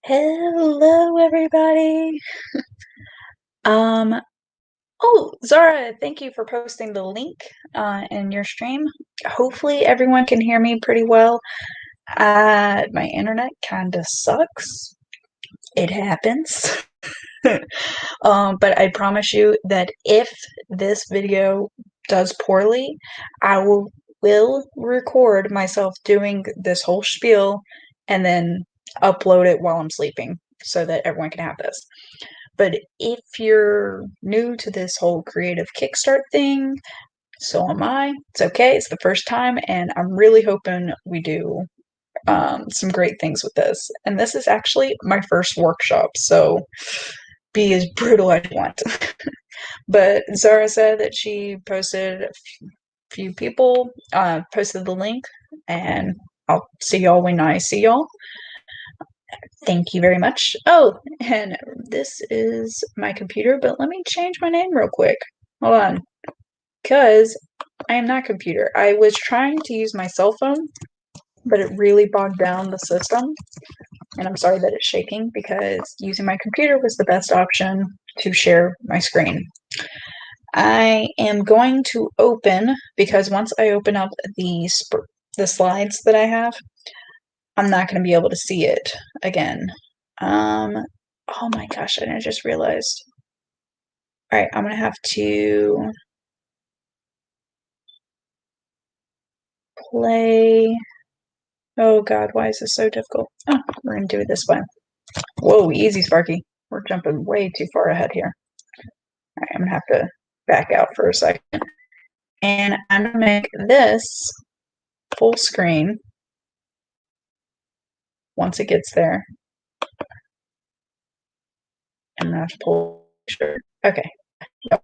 Hello, everybody. Um, oh, Zara, thank you for posting the link in your stream. Hopefully, everyone can hear me pretty well. My internet kind of sucks. It happens. But I promise you that if this video does poorly, I will record myself doing this whole spiel and then upload it while I'm sleeping so that everyone can have this. But if you're new to this whole creative kickstart thing, so am I. It's okay. It's the first time, and I'm really hoping we do some great things with this. And this is actually my first workshop, so be as brutal as you want. But Zara said that she posted a few people, posted the link, and I'll see y'all when I see y'all. Thank you very much. Oh, and this is my computer, but let me change my name real quick. Hold on. Because I am not computer. I was trying to use my cell phone, but it really bogged down the system. And I'm sorry that it's shaking because using my computer was the best option to share my screen. I am going to open, because once I open up the slides that I have, I'm not going to be able to see it again. Oh my gosh, I just realized. All right, I'm going to have to play. Oh God, why is this so difficult? Oh, we're going to do it this way. Whoa, easy, Sparky. We're jumping way too far ahead here. All right, I'm going to have to back out for a second. And I'm going to make this full screen once it gets there. I'm going to have to pull. Sure. Okay. All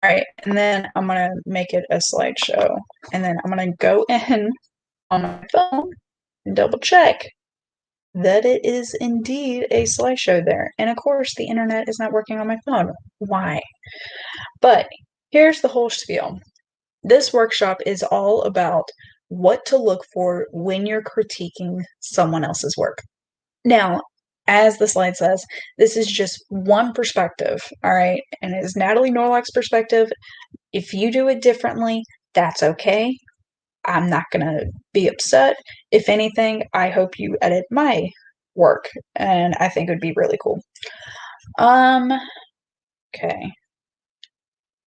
right, and then I'm going to make it a slideshow. And then I'm going to go in on my phone and double check that it is indeed a slideshow there. And of course, the internet is not working on my phone. Why? But here's the whole spiel. This workshop is all about what to look for when you're critiquing someone else's work. Now, as the slide says, this is just one perspective, all right? And it's Natalie Norlock's perspective. If you do it differently, that's okay. I'm not going to be upset. If anything, I hope you edit my work, and I think it would be really cool. Okay.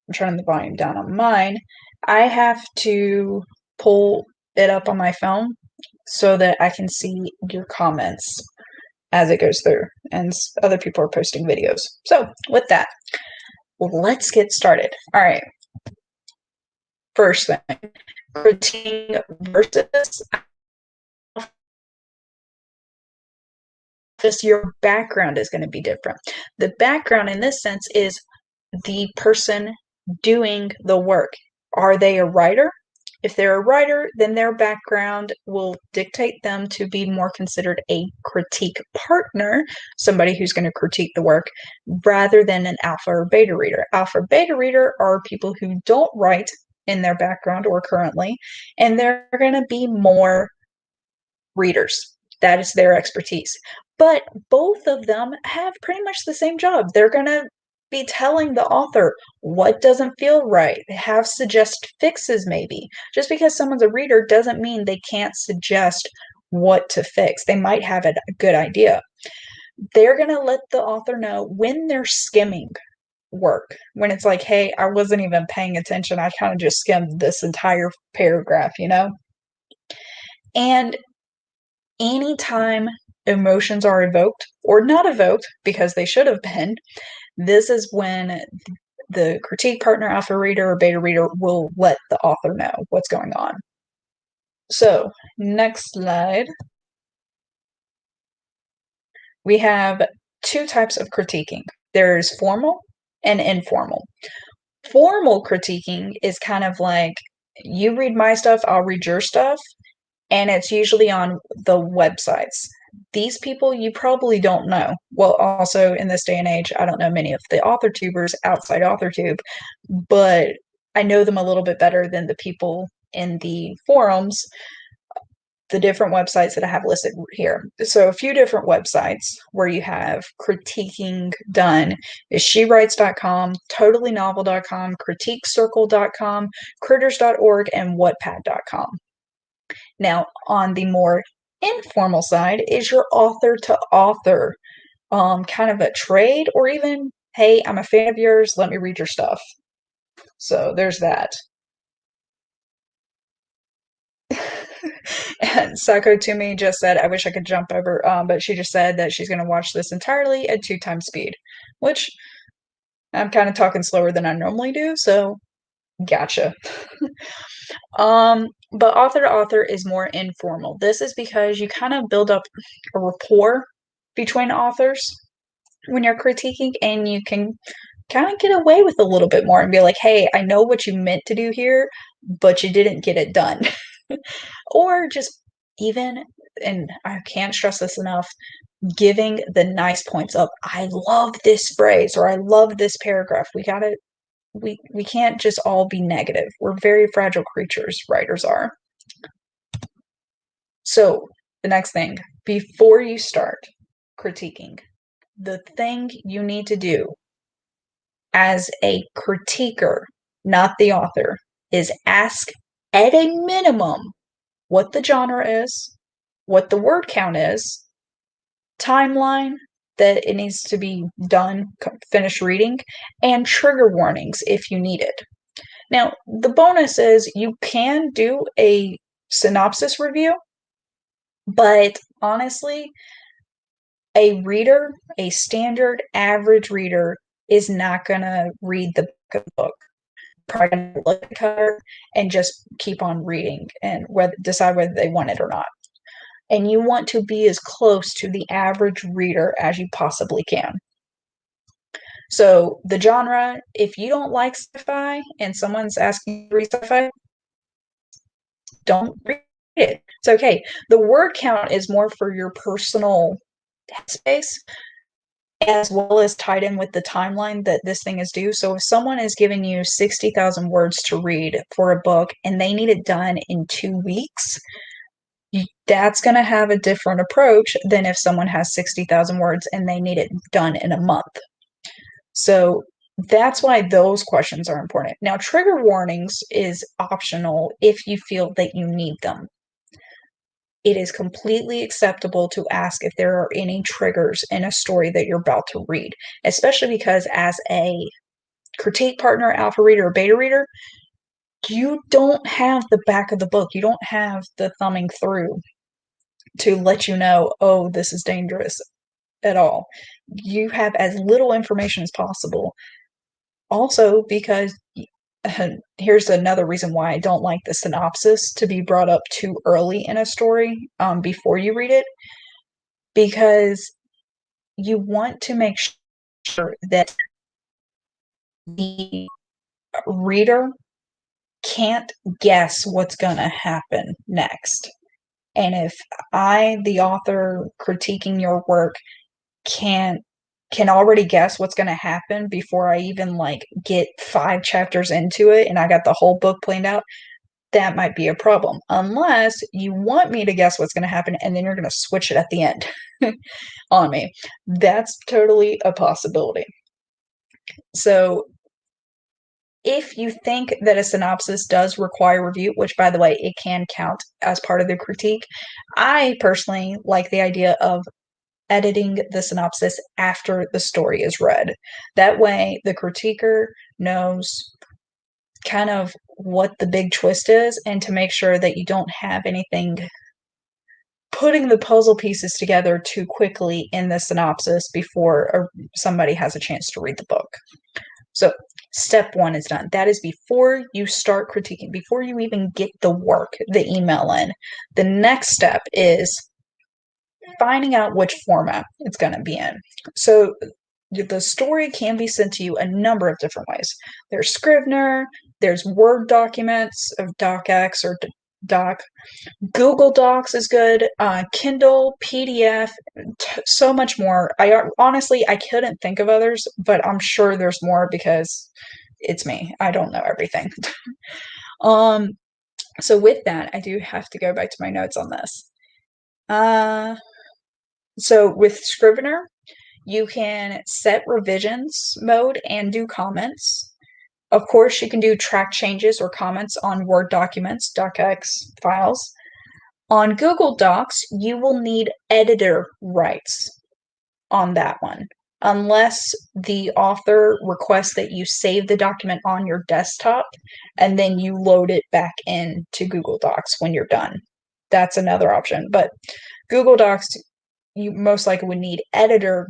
I'm turning the volume down on mine. I have to pull it up on my phone so that I can see your comments as it goes through, and other people are posting videos. So with that, let's get started. All right. First thing, critiquing versus just your background is going to be different. The background in this sense is the person doing the work. Are they a writer? If they're a writer, then their background will dictate them to be more considered a critique partner, somebody who's going to critique the work, rather than an alpha or beta reader. Alpha beta reader are people who don't write in their background or currently, and they're going to be more readers. That is their expertise. But both of them have pretty much the same job. They're going to be telling the author what doesn't feel right, have suggest fixes maybe. Just because someone's a reader doesn't mean they can't suggest what to fix. They might have a good idea. They're going to let the author know when they're skimming work, when it's like, hey, I wasn't even paying attention. I kind of just skimmed this entire paragraph, you know? And anytime emotions are evoked or not evoked because they should have been, this is when the critique partner, alpha reader, or beta reader will let the author know what's going on. So, next slide. We have two types of critiquing. There's formal and informal. Formal critiquing is kind of like, you read my stuff, I'll read your stuff, and it's usually on the websites. These people you probably don't know. Well, also in this day and age, I don't know many of the author tubers outside AuthorTube, but I know them a little bit better than the people in the forums. the different websites that I have listed here. So a few different websites where you have critiquing done is shewrites.com, totallynovel.com, critiquecircle.com, critters.org, and wattpad.com. Now, on the more informal side is your author to author, kind of a trade, or even, hey, I'm a fan of yours, let me read your stuff. So there's that. And Sako to me just said, I wish I could jump over, but she just said that she's going to watch this entirely at 2 times speed, which I'm kind of talking slower than I normally do, so gotcha. But author to author is more informal. This is because you kind of build up a rapport between authors when you're critiquing, and you can kind of get away with a little bit more and be like, hey, I know what you meant to do here, but you didn't get it done. Or just even, and I can't stress this enough, giving the nice points of, I love this phrase, or I love this paragraph. We can't just all be negative. We're very fragile creatures, writers are. So the next thing, before you start critiquing, the thing you need to do as a critiquer, not the author, is ask at a minimum what the genre is, what the word count is, timeline that it needs to be done, finished reading, and trigger warnings if you need it. Now, the bonus is you can do a synopsis review, but honestly, a reader, a standard average reader, is not going to read the book. Probably going to look at the cover and just keep on reading and decide whether they want it or not. And you want to be as close to the average reader as you possibly can. So the genre, if you don't like sci-fi and someone's asking you to read sci-fi, don't read it. It's okay. The word count is more for your personal space, as well as tied in with the timeline that this thing is due. So if someone is giving you 60,000 words to read for a book and they need it done in 2 weeks, that's going to have a different approach than if someone has 60,000 words and they need it done in a month. So that's why those questions are important. Now, trigger warnings is optional if you feel that you need them. It is completely acceptable to ask if there are any triggers in a story that you're about to read, especially because as a critique partner, alpha reader, or beta reader, you don't have the back of the book. You don't have the thumbing through to let you know, oh, this is dangerous at all. You have as little information as possible. Also, because here's another reason why I don't like the synopsis to be brought up too early in a story, before you read it, because you want to make sure that the reader can't guess what's going to happen next. And if I, the author critiquing your work, can already guess what's going to happen before I even get 5 chapters into it and I got the whole book planned out, that might be a problem. Unless you want me to guess what's going to happen and then you're going to switch it at the end on me. That's totally a possibility. So if you think that a synopsis does require review, which by the way, it can count as part of the critique, I personally like the idea of editing the synopsis after the story is read. That way, the critiquer knows kind of what the big twist is, and to make sure that you don't have anything putting the puzzle pieces together too quickly in the synopsis before somebody has a chance to read the book. So, step 1 is done. That is before you start critiquing, before you even get the work, the email in. The next step is finding out which format it's going to be in. So the story can be sent to you a number of different ways. There's Scrivener, there's Word documents of DocX or Doc. Google Docs is good, Kindle, PDF, so much more. Honestly, I couldn't think of others, but I'm sure there's more because it's me. I don't know everything. So with that, I do have to go back to my notes on this. So with Scrivener, you can set revisions mode and do comments. Of course, you can do track changes or comments on Word documents, docx files. On Google Docs, you will need editor rights on that one, unless the author requests that you save the document on your desktop and then you load it back into Google Docs when you're done. That's another option. But Google Docs, you most likely would need editor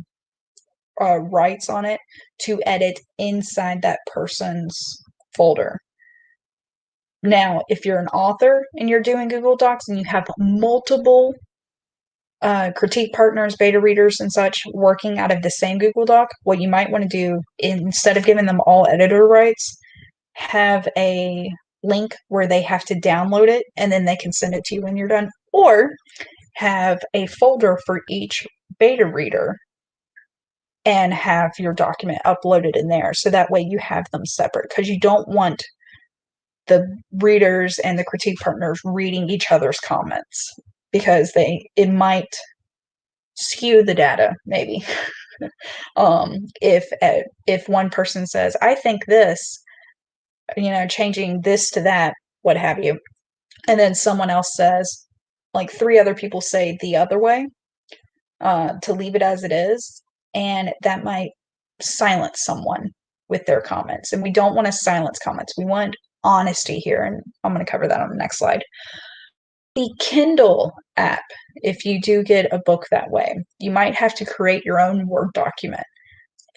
rights on it to edit inside that person's folder. Now, if you're an author and you're doing Google Docs and you have multiple critique partners, beta readers, and such working out of the same Google Doc, what you might want to do, instead of giving them all editor rights, have a link where they have to download it and then they can send it to you when you're done, or have a folder for each beta reader and have your document uploaded in there. So that way you have them separate, because you don't want the readers and the critique partners reading each other's comments, because it might skew the data, maybe. If one person says, I think this, changing this to that, what have you, and then someone else says, like 3 other people say the other way, to leave it as it is, and that might silence someone with their comments. And we don't want to silence comments. We want honesty here, and I'm going to cover that on the next slide. The Kindle app, if you do get a book that way, you might have to create your own Word document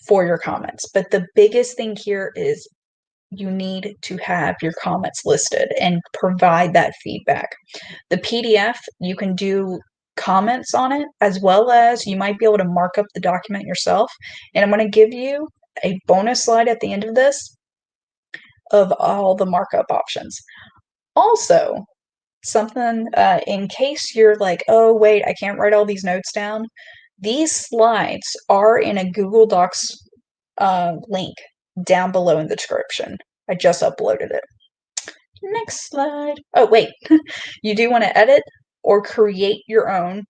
for your comments. But the biggest thing here is you need to have your comments listed and provide that feedback. The PDF, you can do comments on it, as well as you might be able to mark up the document yourself. And I'm going to give you a bonus slide at the end of this of all the markup options. Also, something in case you're like, oh, wait, I can't write all these notes down. These slides are in a Google Docs link down below in the description. I just uploaded it. Next slide. Oh, wait. You do want to edit or create your own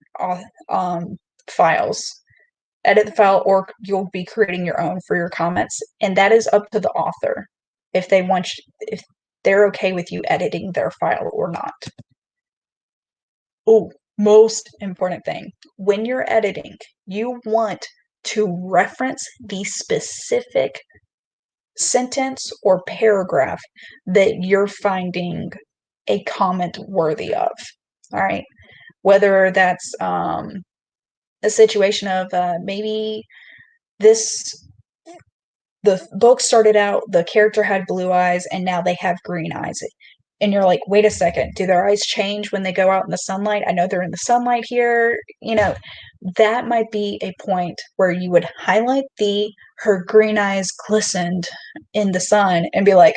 files. Edit the file, or you'll be creating your own for your comments, and that is up to the author if they're okay with you editing their file or not. Oh, most important thing. When you're editing, you want to reference the specific sentence or paragraph that you're finding a comment worthy of. All right. Whether that's a situation of maybe the book started out, the character had blue eyes and now they have green eyes. And you're like, wait a second, do their eyes change when they go out in the sunlight? I know they're in the sunlight here. That might be a point where you would highlight her green eyes glistened in the sun and be like,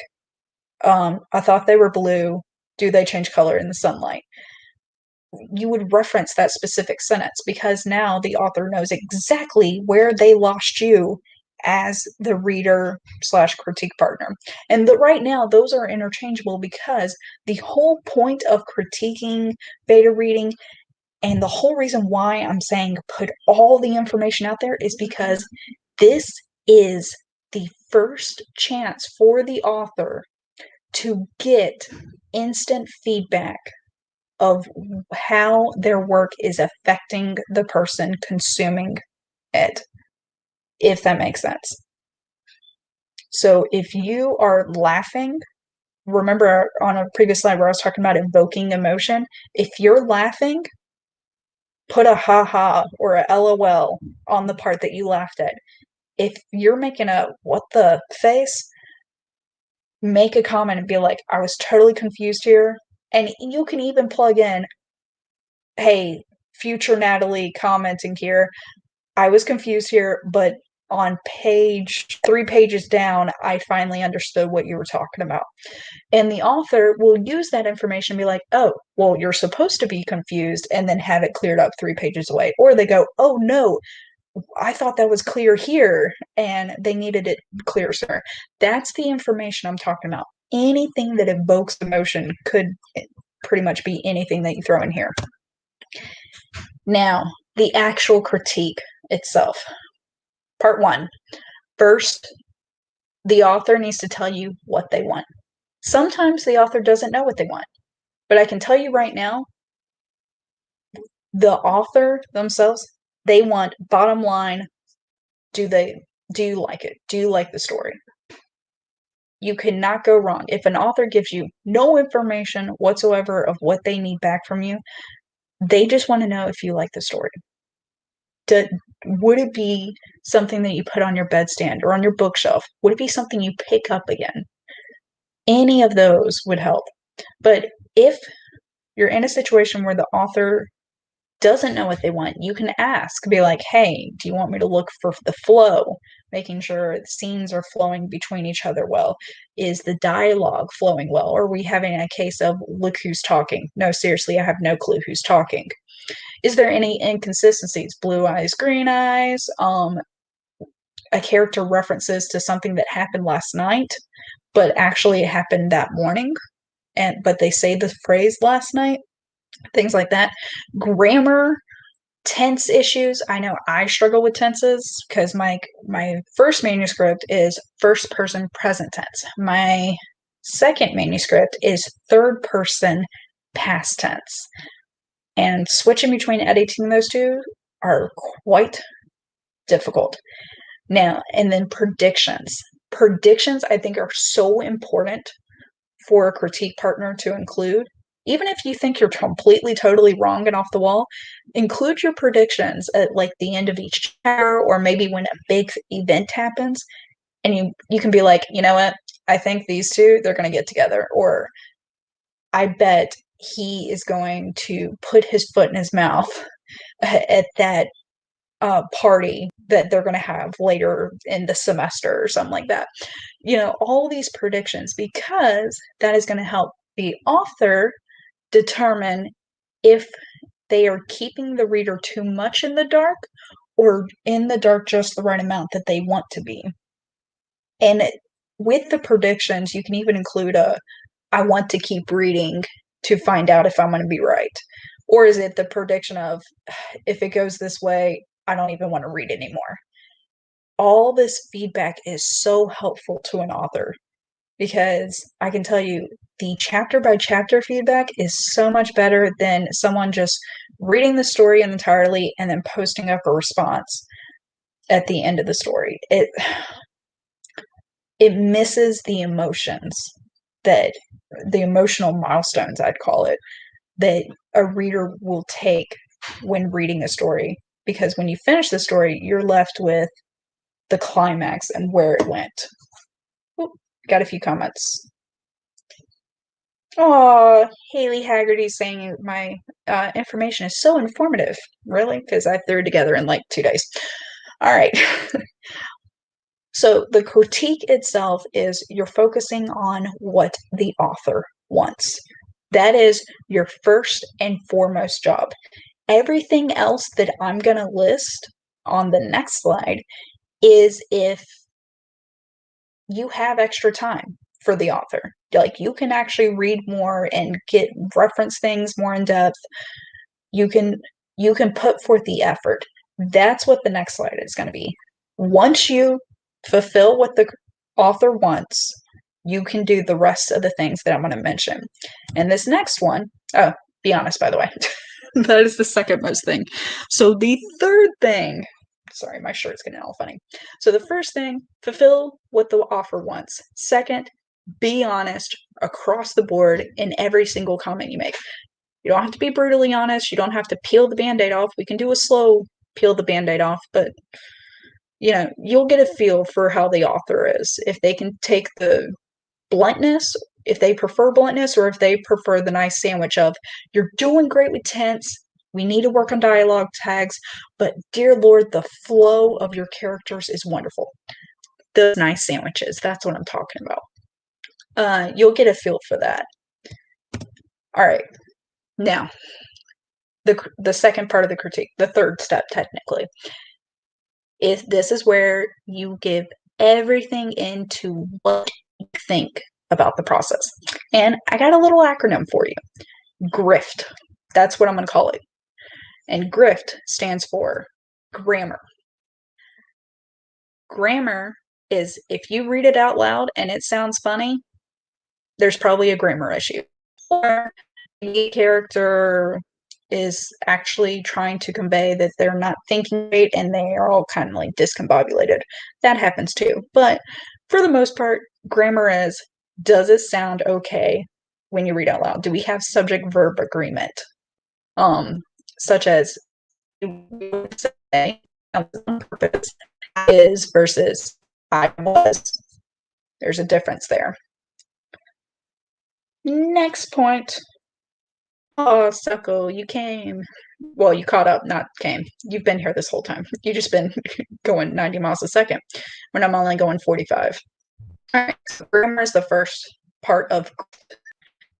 I thought they were blue. Do they change color in the sunlight? You would reference that specific sentence, because now the author knows exactly where they lost you as the reader / critique partner. And right now, those are interchangeable, because the whole point of critiquing beta reading, and the whole reason why I'm saying put all the information out there, is because this is the first chance for the author to get instant feedback of how their work is affecting the person consuming it, if that makes sense. So if you are laughing, remember on a previous slide where I was talking about evoking emotion, if you're laughing, put a ha-ha or a LOL on the part that you laughed at. If you're making a what the face, make a comment and be like, I was totally confused here. And you can even plug in, hey, future Natalie commenting here, I was confused here, but on 3 pages down, I finally understood what you were talking about. And the author will use that information and be like, oh, well, you're supposed to be confused, and then have it cleared up 3 pages away. Or they go, oh, no, I thought that was clear here, and they needed it clear, sir. That's the information I'm talking about. anything that evokes emotion could pretty much be anything that you throw in here. Now, the actual critique itself. Part 1. First, the author needs to tell you what they want. Sometimes the author doesn't know what they want. But I can tell you right now, the author themselves, they want bottom line, do you like it? Do you like the story? You cannot go wrong. If an author gives you no information whatsoever of what they need back from you, they just want to know if you like the story. Would it be something that you put on your bedstand or on your bookshelf? Would it be something you pick up again? Any of those would help. But if you're in a situation where the author doesn't know what they want, you can ask, be like, hey, do you want me to look for the flow, making sure the scenes are flowing between each other well? Is the dialogue flowing well? Or are we having a case of, look who's talking? No, seriously, I have no clue who's talking. Is there any inconsistencies? Blue eyes, green eyes, a character references to something that happened last night, but actually it happened that morning, but they say the phrase last night. Things like that. Grammar, tense issues. I know I struggle with tenses because my first manuscript is first person present tense. My second manuscript is third person past tense. And switching between editing those two are quite difficult. Now, and then predictions. Predictions, I think, are so important for a critique partner to include. Even if you think you're completely, totally wrong and off the wall, include your predictions at like the end of each chapter, or maybe when a big event happens, and you can be like, you know what, I think these two, they're going to get together, or I bet he is going to put his foot in his mouth at that party that they're going to have later in the semester or something like that. You know, all these predictions, because that is going to help the author determine if they are keeping the reader too much in the dark or in the dark just the right amount that they want to be. And with the predictions, you can even include I want to keep reading to find out if I'm going to be right. Or is it the prediction of, if it goes this way, I don't even want to read anymore? All this feedback is so helpful to an author, because I can tell you the chapter by chapter feedback is so much better than someone just reading the story entirely and then posting up a response at the end of the story. It misses the emotions, that the emotional milestones, I'd call it, that a reader will take when reading a story. Because when you finish the story, you're left with the climax and where it went. Ooh, got a few comments. Oh, Haley Haggerty saying my information is so informative. Really? Because I threw it together in like 2 days. All right. So the critique itself is you're focusing on what the author wants. That is your first and foremost job. Everything else that I'm going to list on the next slide is if you have extra time for the author. Like, you can actually read more and get reference things more in depth. You can put forth the effort. That's what the next slide is going to be. Once you fulfill what the author wants, you can do the rest of the things that I'm going to mention. And this next one, oh, be honest, by the way, that is the second most thing. So the third thing, sorry, my shirt's getting all funny. So the first thing, fulfill what the author wants. Second, be honest across the board in every single comment you make. You don't have to be brutally honest. You don't have to peel the Band-Aid off. We can do a slow peel the Band-Aid off, but you'll get a feel for how the author is. If they can take the bluntness, if they prefer bluntness, or if they prefer the nice sandwich of, you're doing great with tense, we need to work on dialogue tags, but dear Lord, the flow of your characters is wonderful. Those nice sandwiches, that's what I'm talking about. You'll get a feel for that. All right. Now, the second part of the critique, the third step technically, this is where you give everything into what you think about the process. And I got a little acronym for you. GRIFT. That's what I'm going to call it. And GRIFT stands for grammar. Grammar is if you read it out loud and it sounds funny, there's probably a grammar issue. Or the character is actually trying to convey that they're not thinking right and they are all kind of like discombobulated. That happens too. But for the most part, grammar is, does it sound okay when you read out loud? Do we have subject-verb agreement? Such as say on purpose is versus I was. There's a difference there. Next point. Oh, Suckle, you came. Well, you caught up, not came. You've been here this whole time. You've just been going 90 miles a second when I'm only going 45. All right, so grammar is the first part of.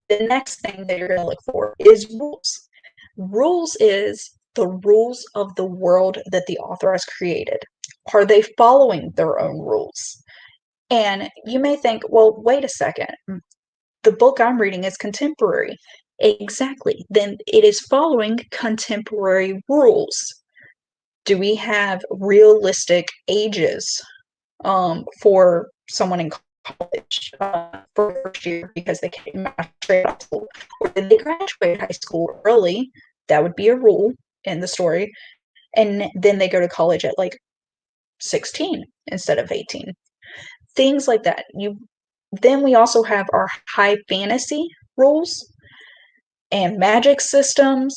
The next thing that you're going to look for is rules. Rules is the rules of the world that the author has created. Are they following their own rules? And you may think, well, wait a second. The book I'm reading is contemporary. Exactly. Then it is following contemporary rules. Do we have realistic ages for someone in college for first year because they came out straight out of school? Or did they graduate high school early? That would be a rule in the story. And then they go to college at like 16 instead of 18. Things like that. Then we also have our high fantasy rules and magic systems.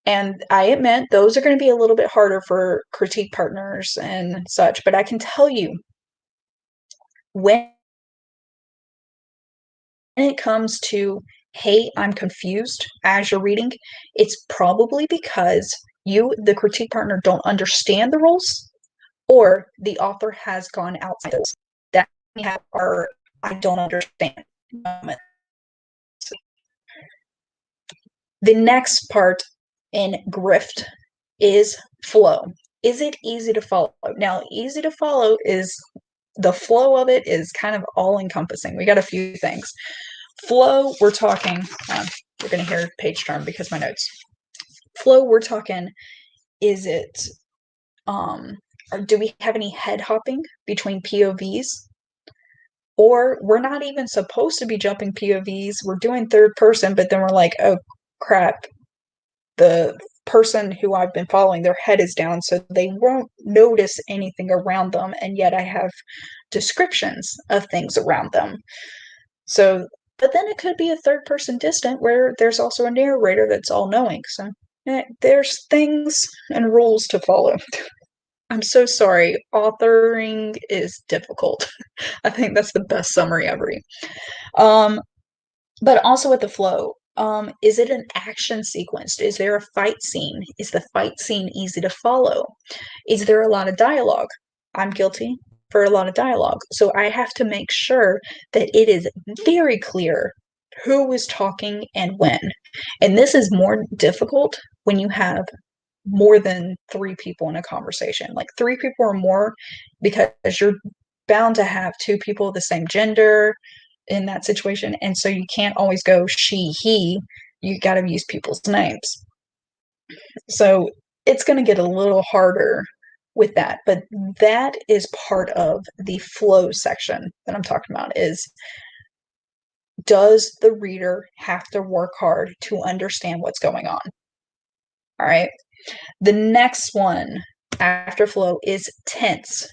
And I admit those are going to be a little bit harder for critique partners and such, but I can tell you when it comes to, hey, I'm confused as you're reading, it's probably because you, the critique partner, don't understand the rules, or the author has gone outside those. That we have our I don't understand moment. The next part in grift is flow. Is it easy to follow? Now, easy to follow is the flow of it is kind of all encompassing. We got a few things. Flow, we're talking, you're going to hear page turn because my notes. Flow, we're talking, is it, or do we have any head hopping between POVs? Or we're not even supposed to be jumping POVs. We're doing third person, but then we're like, oh crap, the person who I've been following, their head is down, so they won't notice anything around them, and yet I have descriptions of things around them. So, but then it could be a third person distant where there's also a narrator that's all knowing. So there's things and rules to follow. I'm so sorry. Authoring is difficult. I think that's the best summary ever. But also with the flow, is it an action sequence? Is there a fight scene? Is the fight scene easy to follow? Is there a lot of dialogue? I'm guilty for a lot of dialogue. So I have to make sure that it is very clear who is talking and when. And this is more difficult when you have more than 3 people in a conversation. Like 3 people or more, because you're bound to have 2 people of the same gender in that situation. And so you can't always go she, he. You got to use people's names. So it's going to get a little harder with that. But that is part of the flow section that I'm talking about is, does the reader have to work hard to understand what's going on? All right. The next one after flow is tense.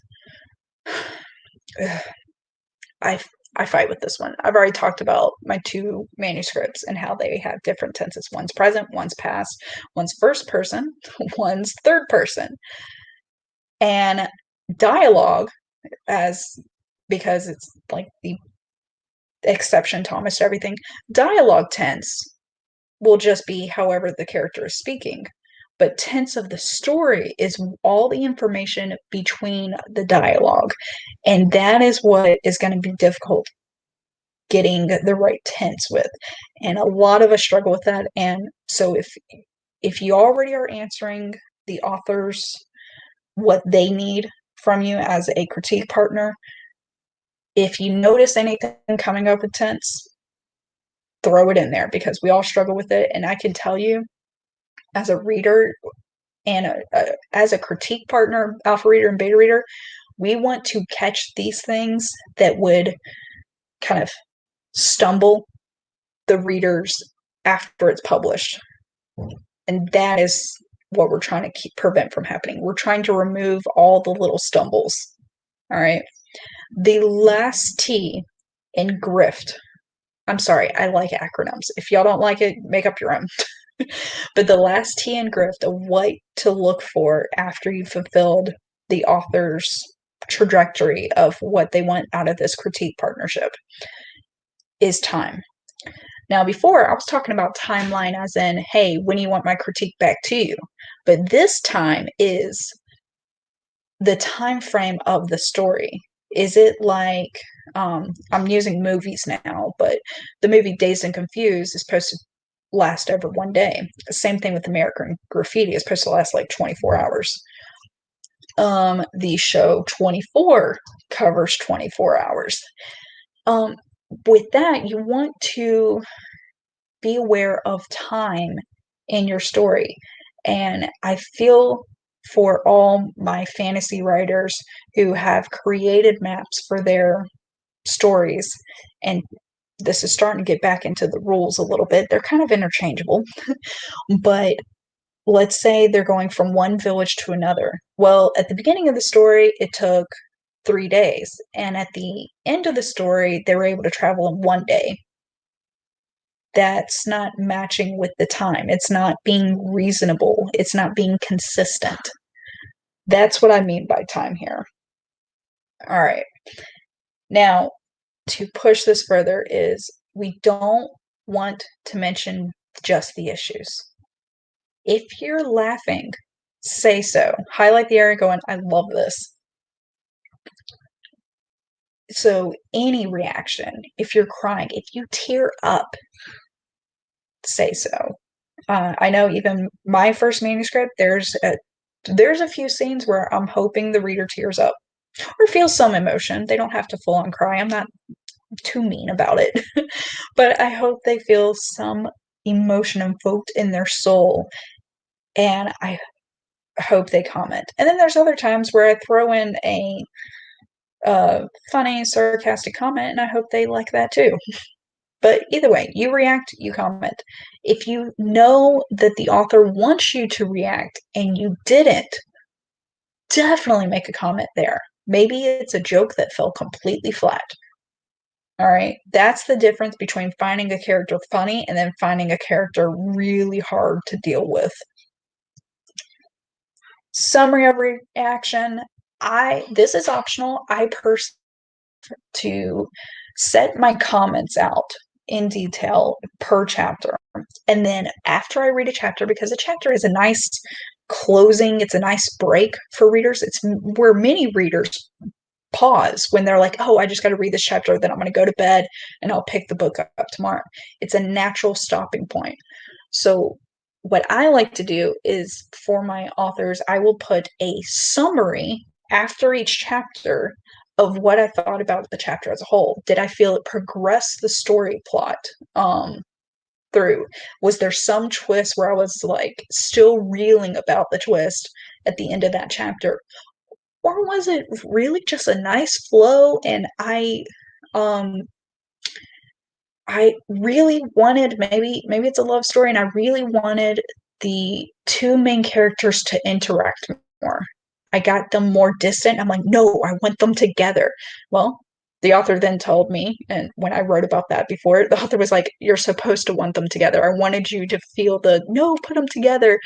I fight with this one. I've already talked about my 2 manuscripts and how they have different tenses. One's present, one's past, one's first person, one's third person. And dialogue, because it's like the exception to almost everything, dialogue tense will just be however the character is speaking. But tense of the story is all the information between the dialogue. And that is what is going to be difficult getting the right tense with. And a lot of us struggle with that. And so if you already are answering the authors what they need from you as a critique partner, if you notice anything coming up with tense, throw it in there because we all struggle with it. And I can tell you, as a reader and as a critique partner, alpha reader and beta reader, we want to catch these things that would kind of stumble the readers after it's published. And that is what we're trying to prevent from happening. We're trying to remove all the little stumbles. All right. The last T in grift. I'm sorry, I like acronyms. If y'all don't like it, make up your own. But the last T in grift of what to look for after you've fulfilled the author's trajectory of what they want out of this critique partnership is time. Now, before I was talking about timeline as in, hey, when do you want my critique back to you? But this time is the time frame of the story. Is it like, I'm using movies now, but the movie Dazed and Confused is supposed to last over one day. The same thing with American Graffiti. It's supposed to last like 24 hours. The show 24 covers 24 hours. With that, you want to be aware of time in your story. And I feel for all my fantasy writers who have created maps for their stories, and this is starting to get back into the rules a little bit. They're kind of interchangeable, but let's say they're going from one village to another. Well, at the beginning of the story, it took 3 days, and at the end of the story, they were able to travel in 1 day. That's not matching with the time. It's not being reasonable. It's not being consistent. That's what I mean by time here. All right. Now, to push this further is we don't want to mention just the issues. If you're laughing, say so. Highlight the area going, I love this. So any reaction, if you're crying, if you tear up, say so. I know even my first manuscript, there's a few scenes where I'm hoping the reader tears up or feels some emotion. They don't have to full on cry. I'm not too mean about it. But I hope they feel some emotion invoked in their soul. And I hope they comment. And then there's other times where I throw in a funny, sarcastic comment, and I hope they like that too. But either way, you react, you comment. If you know that the author wants you to react and you didn't, definitely make a comment there. Maybe it's a joke that fell completely flat. All right. That's the difference between finding a character funny and then finding a character really hard to deal with. Summary of reaction. This is optional. I personally to set my comments out in detail per chapter. And then after I read a chapter, because a chapter is a nice closing, it's a nice break for readers. It's where many readers pause when they're like, oh, I just got to read this chapter, then I'm going to go to bed and I'll pick the book up tomorrow. It's a natural stopping point. So what I like to do is for my authors, I will put a summary after each chapter of what I thought about the chapter as a whole. Did I feel it progressed the story plot through? Was there some twist where I was like still reeling about the twist at the end of that chapter? Or was it really just a nice flow and I really wanted, maybe it's a love story, and I really wanted the two main characters to interact more. I got them more distant. I'm like, no, I want them together. Well, the author then told me, and when I wrote about that before, the author was like, you're supposed to want them together. I wanted you to feel the, no, put them together,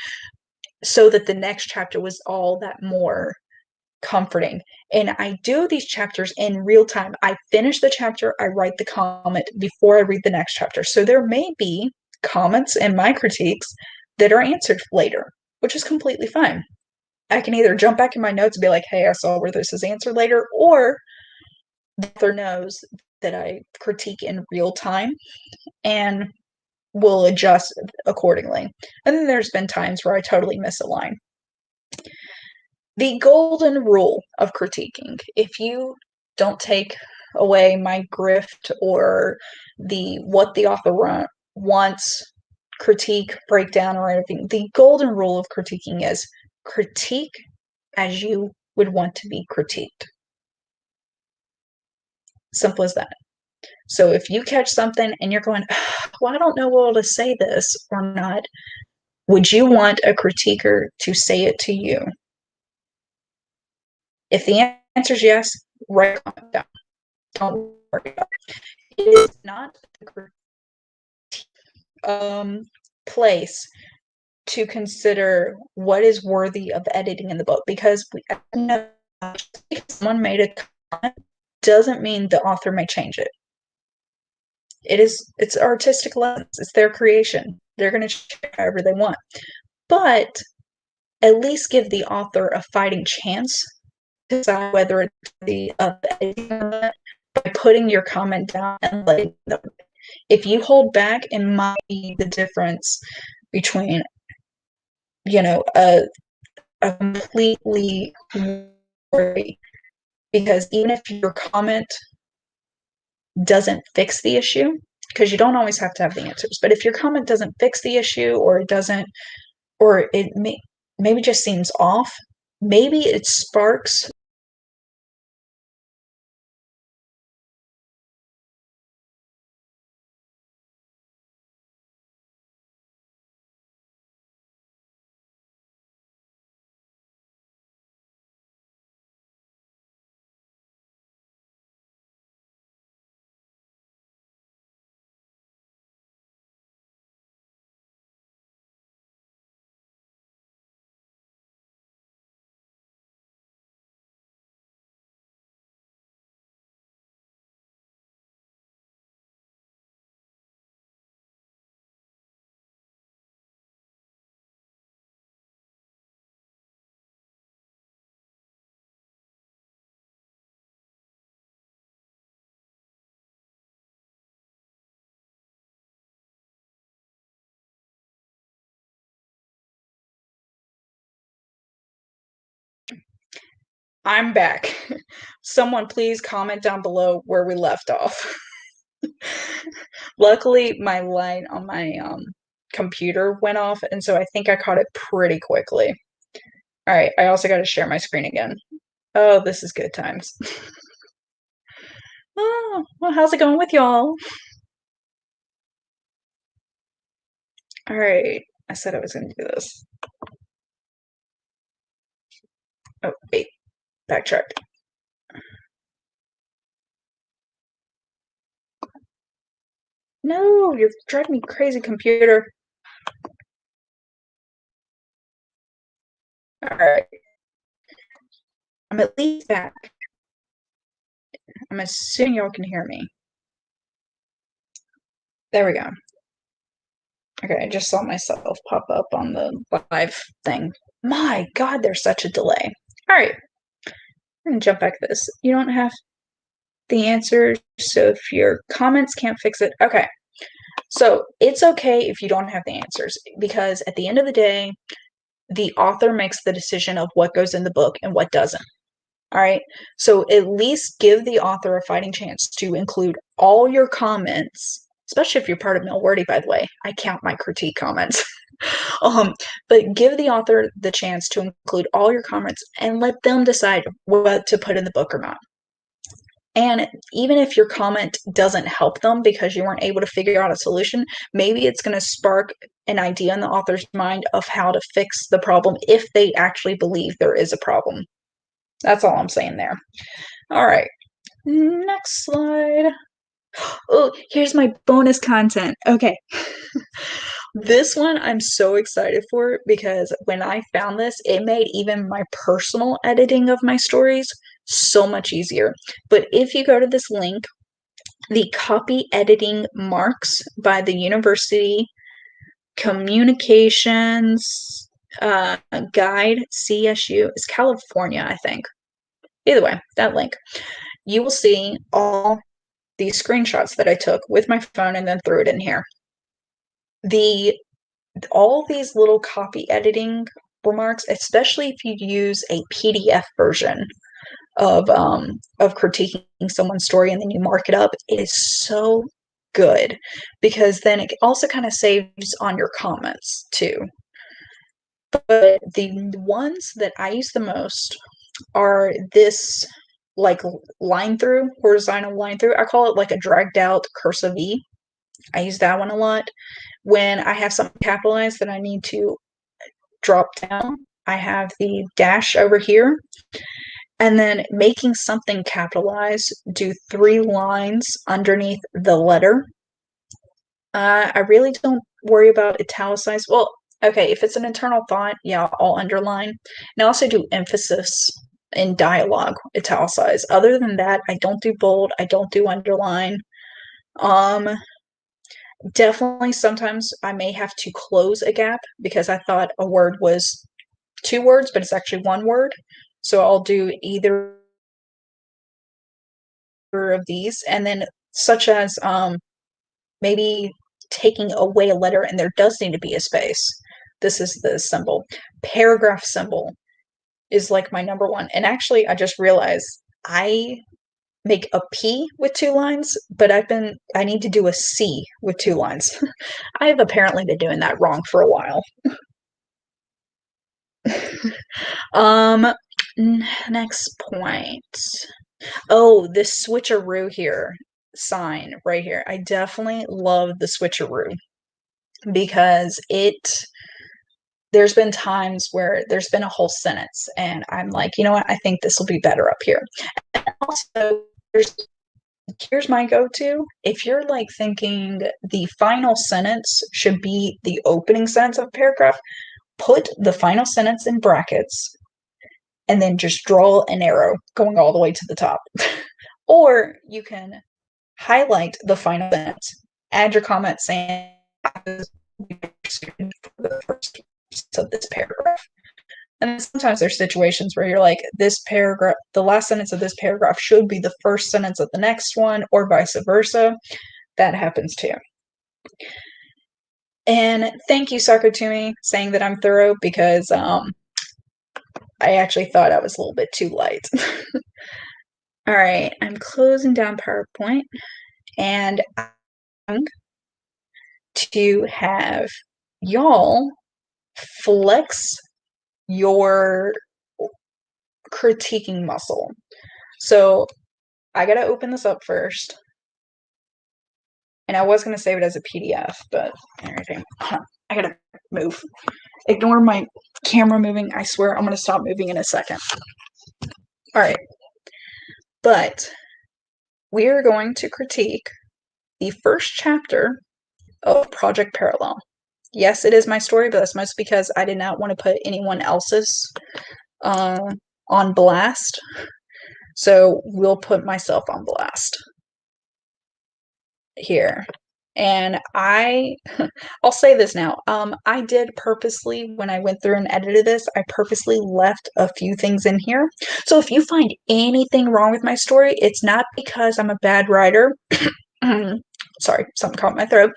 so that the next chapter was all that more comforting. And I do these chapters in real time. I finish the chapter, I write the comment before I read the next chapter. So there may be comments in my critiques that are answered later, which is completely fine. I can either jump back in my notes and be like, hey, I saw where this is answered later, or the author knows that I critique in real time and will adjust accordingly. And then there's been times where I totally miss a line. The golden rule of critiquing: if you don't take away my grift or what the author wants critique, breakdown, or anything. The golden rule of critiquing is critique as you would want to be critiqued. Simple as that. So if you catch something and you're going, well, I don't know whether to say this or not, would you want a critiquer to say it to you? If the answer is yes, write a comment down. Don't worry about it. It is not the place to consider what is worthy of editing in the book, because someone made a comment doesn't mean the author may change it. It's artistic license. It's their creation. They're going to change it however they want. But at least give the author a fighting chance to decide whether it's worthy of editing or not by putting your comment down and letting them. If you hold back, it might be the difference between, a completely worthy, because even if your comment doesn't fix the issue, because you don't always have to have the answers, but if your comment doesn't fix the issue, or it maybe just seems off, maybe it sparks. I'm back. Someone please comment down below where we left off. Luckily, my light on my computer went off, and so I think I caught it pretty quickly. All right, I also got to share my screen again. Oh, this is good times. Oh, well, how's it going with y'all? All right, I said I was going to do this. Oh, wait, backtrack. No, you're driving me crazy, computer. All right, I'm at least back. I'm assuming y'all can hear me. There we go. Okay, I just saw myself pop up on the live thing. My God, there's such a delay. All right, we're gonna jump back to this. You don't have the answer, so if your comments can't fix it, okay. So it's okay if you don't have the answers, because at the end of the day, the author makes the decision of what goes in the book and what doesn't. All right. So at least give the author a fighting chance to include all your comments, especially if you're part of Millwordy, by the way. I count my critique comments. But give the author the chance to include all your comments and let them decide what to put in the book or not. And even if your comment doesn't help them because you weren't able to figure out a solution, maybe it's going to spark an idea in the author's mind of how to fix the problem if they actually believe there is a problem. That's all I'm saying there. All right, next slide. Oh, here's my bonus content. Okay. This one I'm so excited for, because when I found this, it made even my personal editing of my stories so much easier. But if you go to this link, the copy editing marks by the University Communications Guide, CSU, it's California, I think. Either way, that link, you will see all these screenshots that I took with my phone and then threw it in here. All these little copy editing remarks, especially if you use a PDF version of critiquing someone's story and then you mark it up, it is so good because then it also kind of saves on your comments too. But the ones that I use the most are this like line through, horizontal line through. I call it like a dragged out cursive E. I use that one a lot. When I have something capitalized that I need to drop down, I have the dash over here. And then making something capitalized, do 3 lines underneath the letter. I really don't worry about italicized. Well, okay, if it's an internal thought, yeah, I'll underline. And I also do emphasis in dialogue, italicize. Other than that, I don't do bold, I don't do underline. Um, Definitely sometimes I may have to close a gap because I thought a word was 2 words, but it's actually 1 word. So I'll do either of these, and then such as maybe taking away a letter and there does need to be a space. This is the symbol. Paragraph symbol is like my number one. And actually, I just realized I make a P with 2 lines, but I need to do a C with 2 lines. I have apparently been doing that wrong for a while. um Next point. Oh, this switcheroo here sign right here. I definitely love the switcheroo because there's been times where there's been a whole sentence and I'm like, you know what, I think this will be better up here. And also, here's my go-to. If you're like thinking the final sentence should be the opening sentence of a paragraph, put the final sentence in brackets and then just draw an arrow going all the way to the top. Or you can highlight the final sentence, add your comment saying the first of this paragraph. And sometimes there's situations where you're like, this paragraph, the last sentence of this paragraph should be the first sentence of the next one, or vice versa. That happens too. And thank you, Sakatumi, saying that I'm thorough because I actually thought I was a little bit too light. All right, I'm closing down PowerPoint and I'm to have y'all flex your critiquing muscle. So I gotta open this up first. And I was gonna save it as a PDF, but everything. I gotta move. Ignore my camera moving. I swear I'm gonna stop moving in a second. Alright. But we are going to critique the first chapter of Project Parallel. Yes, it is my story, but that's mostly because I did not want to put anyone else's on blast. So we'll put myself on blast here. And I'll say this now. I did purposely, when I went through and edited this, I purposely left a few things in here. So if you find anything wrong with my story, it's not because I'm a bad writer. Sorry, something caught my throat.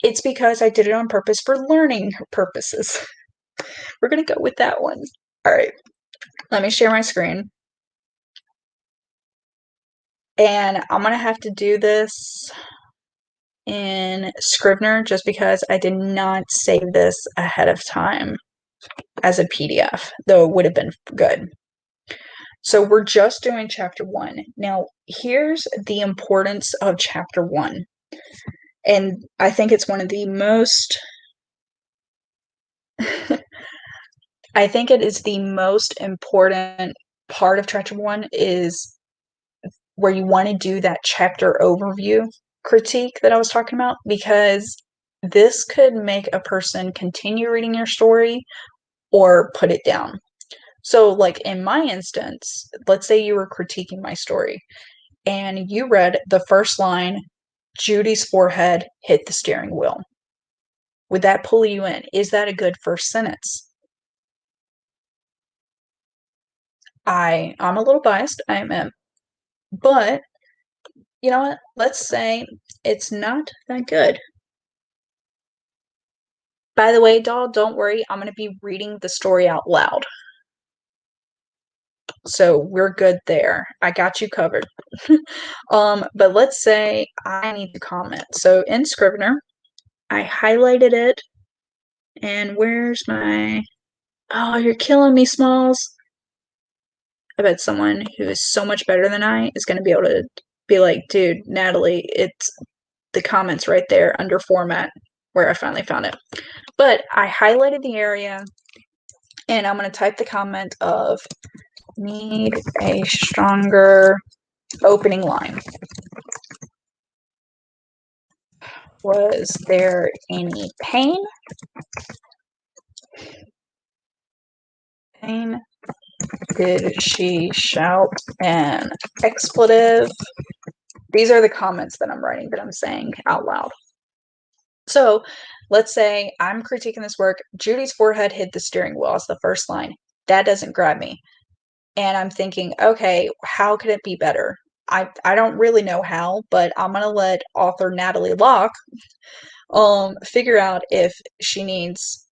It's because I did it on purpose for learning purposes. We're going to go with that one. All right, let me share my screen. And I'm going to have to do this in Scrivener just because I did not save this ahead of time as a PDF, though it would have been good. So we're just doing chapter 1. Now, here's the importance of chapter 1. And I think it's one of the most I think it is the most important part of chapter 1 is where you want to do that chapter overview critique that I was talking about, because this could make a person continue reading your story or put it down. So, like in my instance, let's say you were critiquing my story and you read the first line, Judy's forehead hit the steering wheel. Would that pull you in? Is that a good first sentence? I'm a little biased, I am, but you know what? Let's say it's not that good. By the way, doll, don't worry. I'm going to be reading the story out loud. So we're good there. I got you covered. But let's say I need to comment. So in Scrivener, I highlighted it. And where's my... Oh, you're killing me, Smalls. I bet someone who is so much better than I is going to be able to be like, dude, Natalie, it's the comments right there under format where I finally found it. But I highlighted the area and I'm going to type the comment of need a stronger opening line. Was there any pain? Pain? Did she shout an expletive? These are the comments that I'm writing that I'm saying out loud. So let's say I'm critiquing this work. Judy's forehead hit the steering wheel as the first line. That doesn't grab me. And I'm thinking, okay, how could it be better? I don't really know how, but I'm going to let author Natalie Locke figure out if she needs,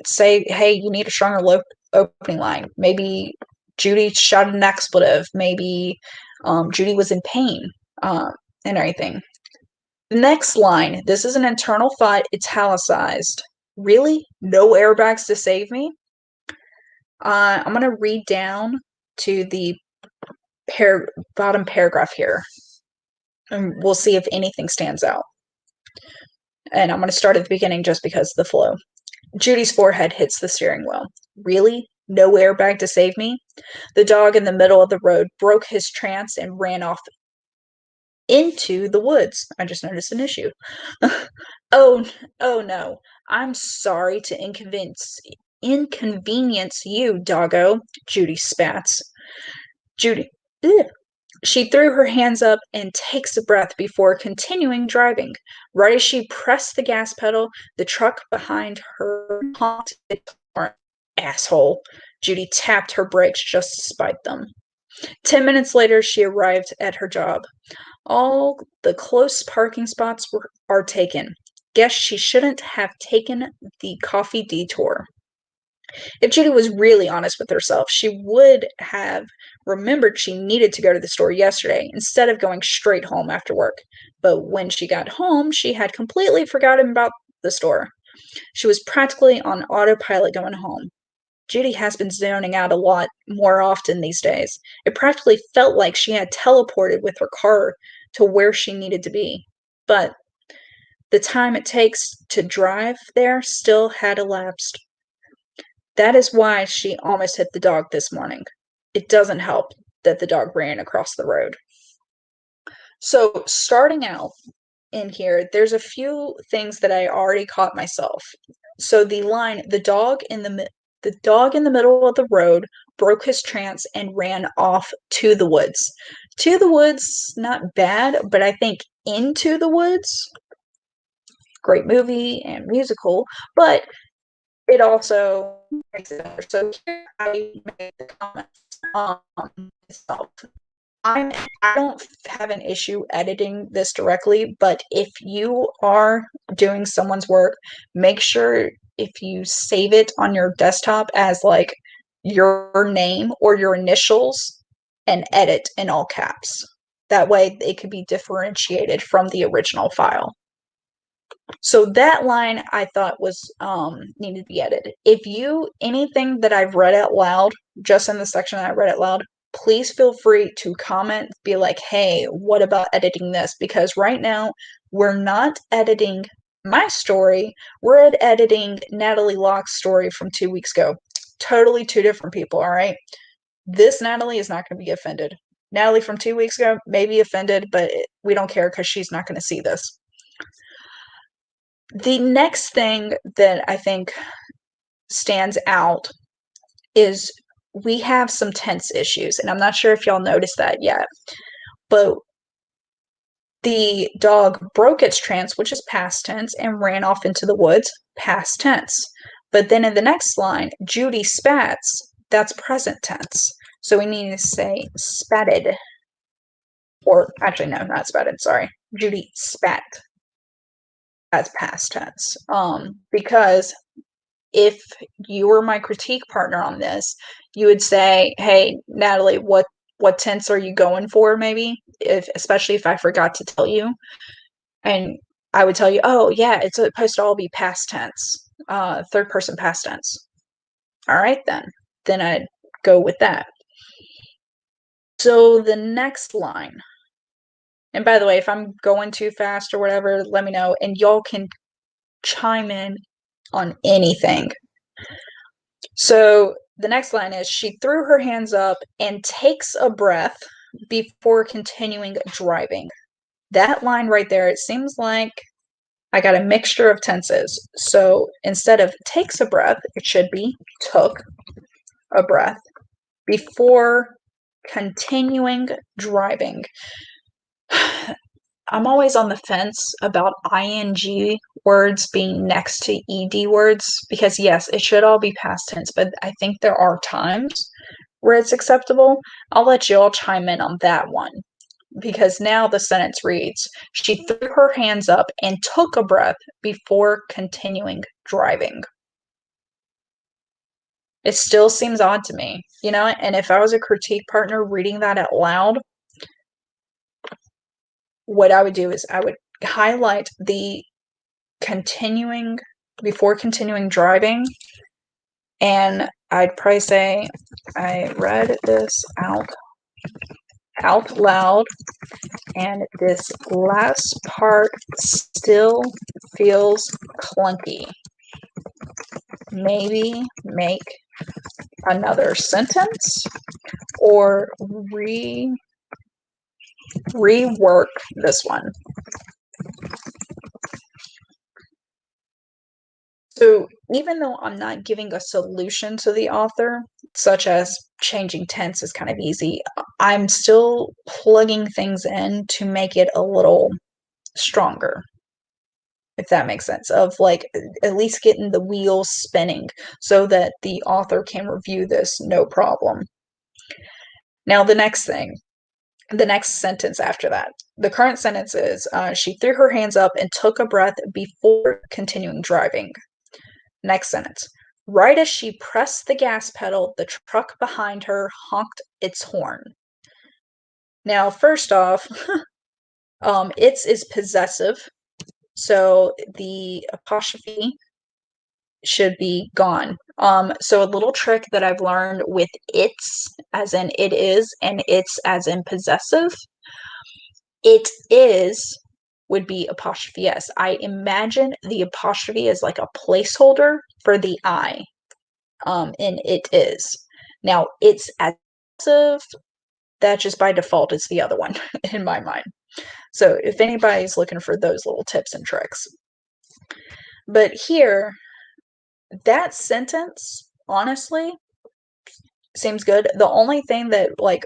say, hey, you need a stronger opening line. Maybe Judy shouted an expletive. Maybe Judy was in pain and everything. The next line, this is an internal thought, italicized. Really? No airbags to save me? I'm going to read down to the bottom paragraph here, and we'll see if anything stands out. And I'm going to start at the beginning just because of the flow. Judy's forehead hits the steering wheel. Really? No airbag to save me? The dog in the middle of the road broke his trance and ran off into the woods. I just noticed an issue. Oh no. I'm sorry to inconvenience you, doggo, Judy spats. Judy. Ugh. She threw her hands up and takes a breath before continuing driving. Right as she pressed the gas pedal, the truck behind her honked its horn. Asshole. Judy tapped her brakes just to spite them. 10 minutes later, she arrived at her job. All the close parking spots are taken. Guess she shouldn't have taken the coffee detour. If Judy was really honest with herself, she would have remembered she needed to go to the store yesterday instead of going straight home after work. But when she got home, she had completely forgotten about the store. She was practically on autopilot going home. Judy has been zoning out a lot more often these days. It practically felt like she had teleported with her car to where she needed to be. But the time it takes to drive there still had elapsed. That is why she almost hit the dog this morning. It doesn't help that the dog ran across the road. So, starting out in here, there's a few things that I already caught myself. So the line, the dog in the middle of the road broke his trance and ran off to the woods. To the woods, not bad, but I think into the woods, great movie and musical, but it also makes it better. So here I made the comments myself. I don't have an issue editing this directly, but if you are doing someone's work, make sure if you save it on your desktop as like your name or your initials and edit in all caps. That way it could be differentiated from the original file. So that line I thought was needed to be edited. If you anything that I've read out loud, just in the section that I read out loud, please feel free to comment, be like, hey, what about editing this? Because right now we're not editing my story, we're editing Natalie Locke's story from 2 weeks ago. Totally two different people, all right? This Natalie is not going to be offended. Natalie from 2 weeks ago may be offended, but we don't care because she's not going to see this. The next thing that I think stands out is we have some tense issues, and I'm not sure if y'all noticed that yet, but the dog broke its trance, which is past tense, and ran off into the woods, past tense. But then in the next line, Judy spats, that's present tense. So we need to say spatted. Or actually, no, not spatted, sorry. Judy spat. That's past tense. Because if you were my critique partner on this, you would say, "Hey, Natalie, what tense are you going for, maybe?" Especially if I forgot to tell you. And I would tell you, "Oh, yeah, it's supposed to all be past tense, third person past tense." All right, then. Then I'd go with that. So the next line, and by the way, if I'm going too fast or whatever, let me know, and y'all can chime in on anything. So the next line is, she threw her hands up and takes a breath before continuing driving. That line right there, it seems like I got a mixture of tenses. So instead of takes a breath, it should be took a breath before continuing driving. I'm always on the fence about ing words being next to ed words because, yes, it should all be past tense, but I think there are times where it's acceptable. I'll let you all chime in on that one because now the sentence reads, she threw her hands up and took a breath before continuing driving. It still seems odd to me, and if I was a critique partner reading that out loud, what I would do is I would highlight the continuing before continuing driving, and I'd probably say, I read this out loud, and this last part still feels clunky. Maybe make another sentence or rework this one. So even though I'm not giving a solution to the author, such as changing tense is kind of easy, I'm still plugging things in to make it a little stronger, if that makes sense, of like at least getting the wheels spinning so that the author can review this no problem. Now, the next sentence after that. The current sentence is, she threw her hands up and took a breath before continuing driving. Next sentence. Right as she pressed the gas pedal, the truck behind her honked its horn. Now, first off, its is possessive, so the apostrophe should be gone. So a little trick that I've learned with its, as in it is, and its as in possessive, it is would be apostrophe s. I imagine the apostrophe is like a placeholder for the I. In it is. Now, it's adjective, that just by default is the other one in my mind. So if anybody's looking for those little tips and tricks. But here, that sentence, honestly, seems good. The only thing that like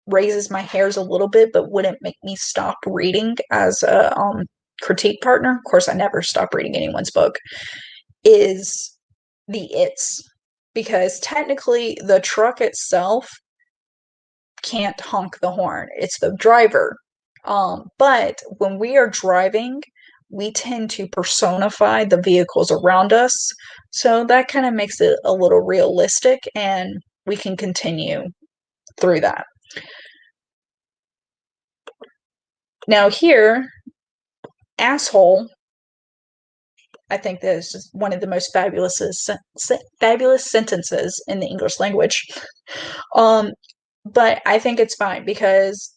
raises my hairs a little bit, but wouldn't make me stop reading as a critique partner, of course I never stop reading anyone's book, is the its. Because technically the truck itself can't honk the horn. It's the driver. But when we are driving, we tend to personify the vehicles around us. So that kind of makes it a little realistic, and we can continue through that. Now here, asshole, I think that is just one of the most fabulous sentences in the English language. But I think it's fine because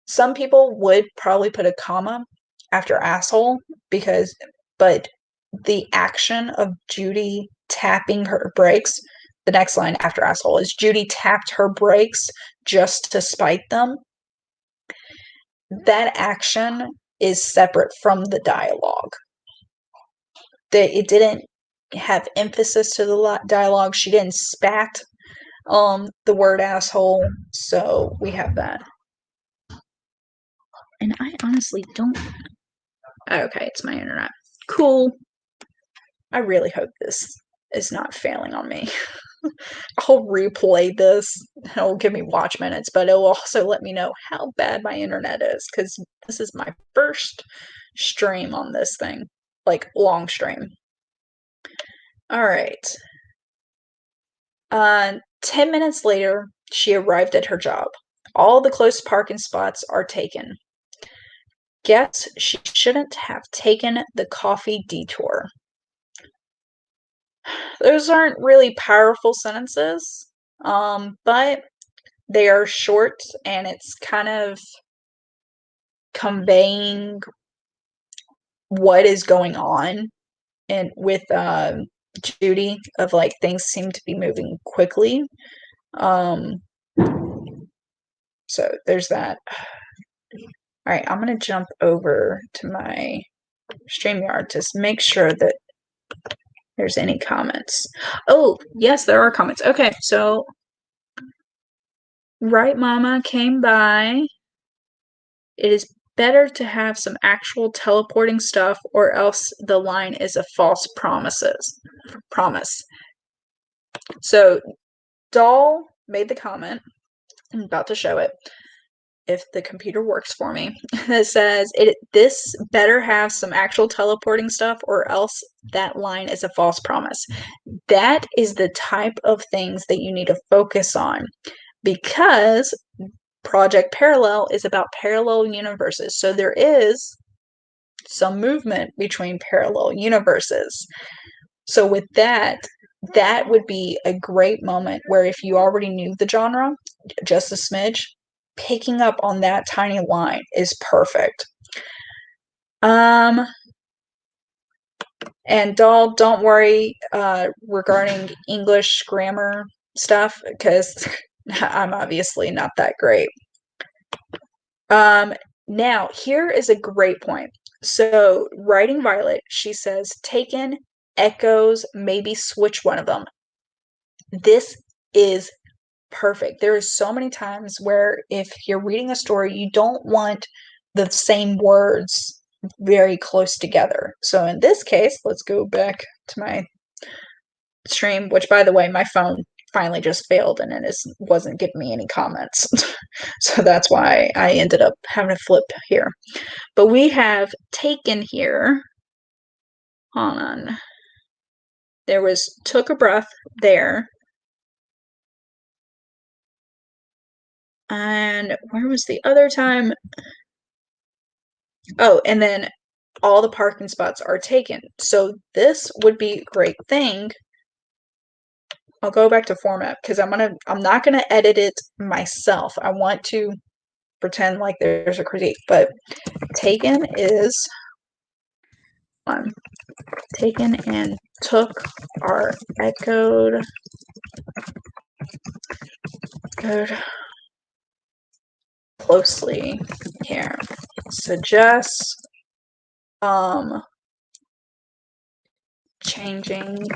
some people would probably put a comma after asshole but the action of Judy tapping her brakes, the next line after asshole is Judy tapped her brakes just to spite them. That action is separate from the dialogue. It didn't have emphasis to the dialogue. She didn't spat the word asshole, so we have that. And I honestly don't. Okay, it's my internet. Cool. I really hope this is not failing on me. I'll replay this. It'll give me watch minutes, but it'll also let me know how bad my internet is because this is my first stream on this thing, like long stream. All right. 10 minutes later, she arrived at her job. All the close parking spots are taken. Guess she shouldn't have taken the coffee detour. Those aren't really powerful sentences, but they are short and it's kind of conveying what is going on and with Judy of like things seem to be moving quickly. Um, so there's that. All right, I'm gonna jump over to my StreamYard to make sure that there's any comments. Oh, yes, there are comments. Okay, so Right Mama came by. It is better to have some actual teleporting stuff or else the line is a false promise. So Doll made the comment. I'm about to show it if the computer works for me. It says this better have some actual teleporting stuff or else that line is a false promise. That is the type of things that you need to focus on because Project Parallel is about parallel universes. So there is some movement between parallel universes. So with that, that would be a great moment where if you already knew the genre, just a smidge, picking up on that tiny line is perfect. And Doll, don't worry regarding English grammar stuff because I'm obviously not that great. Now, here is a great point. So, writing Violet, she says, taken, echoes, maybe switch one of them. This is perfect. There are so many times where if you're reading a story, you don't want the same words very close together. So in this case, let's go back to my stream, which by the way, my phone finally just failed and it wasn't giving me any comments. So that's why I ended up having to flip here. But we have taken here. Hold on. There was took a breath there. And where was the other time? Oh, and then all the parking spots are taken. So this would be a great thing. I'll go back to format because I'm not gonna edit it myself. I want to pretend like there's a critique, but taken is taken and took are echoed closely here. Suggest changing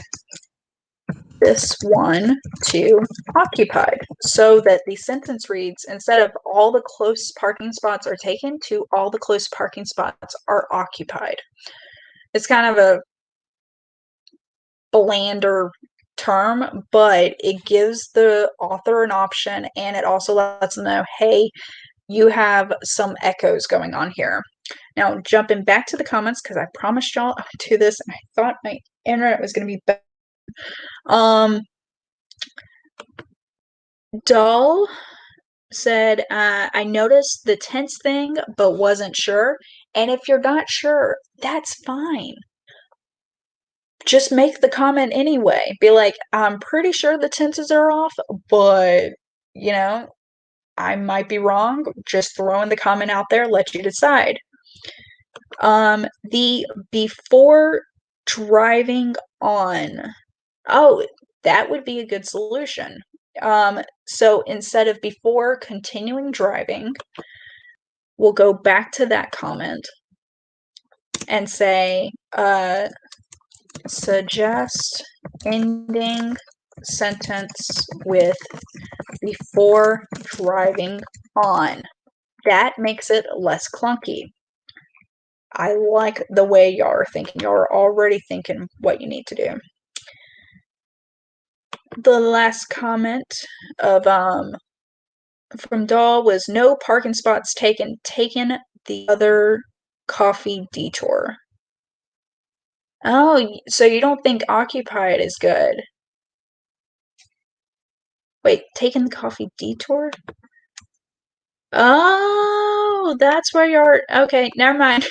this one to occupied so that the sentence reads instead of all the close parking spots are taken to all the close parking spots are occupied. It's kind of a blander term, but it gives the author an option and it also lets them know, hey, you have some echoes going on here. Now, jumping back to the comments, because I promised y'all I would do this, and I thought my internet was going to be better. Doll said, I noticed the tense thing, but wasn't sure. And if you're not sure, that's fine. Just make the comment anyway. Be like, I'm pretty sure the tenses are off, but, you know, I might be wrong. Just throwing the comment out there, let you decide. The before driving on. Oh, that would be a good solution. So instead of before continuing driving, we'll go back to that comment and say, suggest ending sentence with before driving on. That makes it less clunky. I like the way y'all are thinking. Y'all are already thinking what you need to do. The last comment of from Doll was no parking spots taken the other coffee detour. Oh, so you don't think occupied is good? Wait, taking the coffee detour? Oh, that's where you're. Okay, never mind.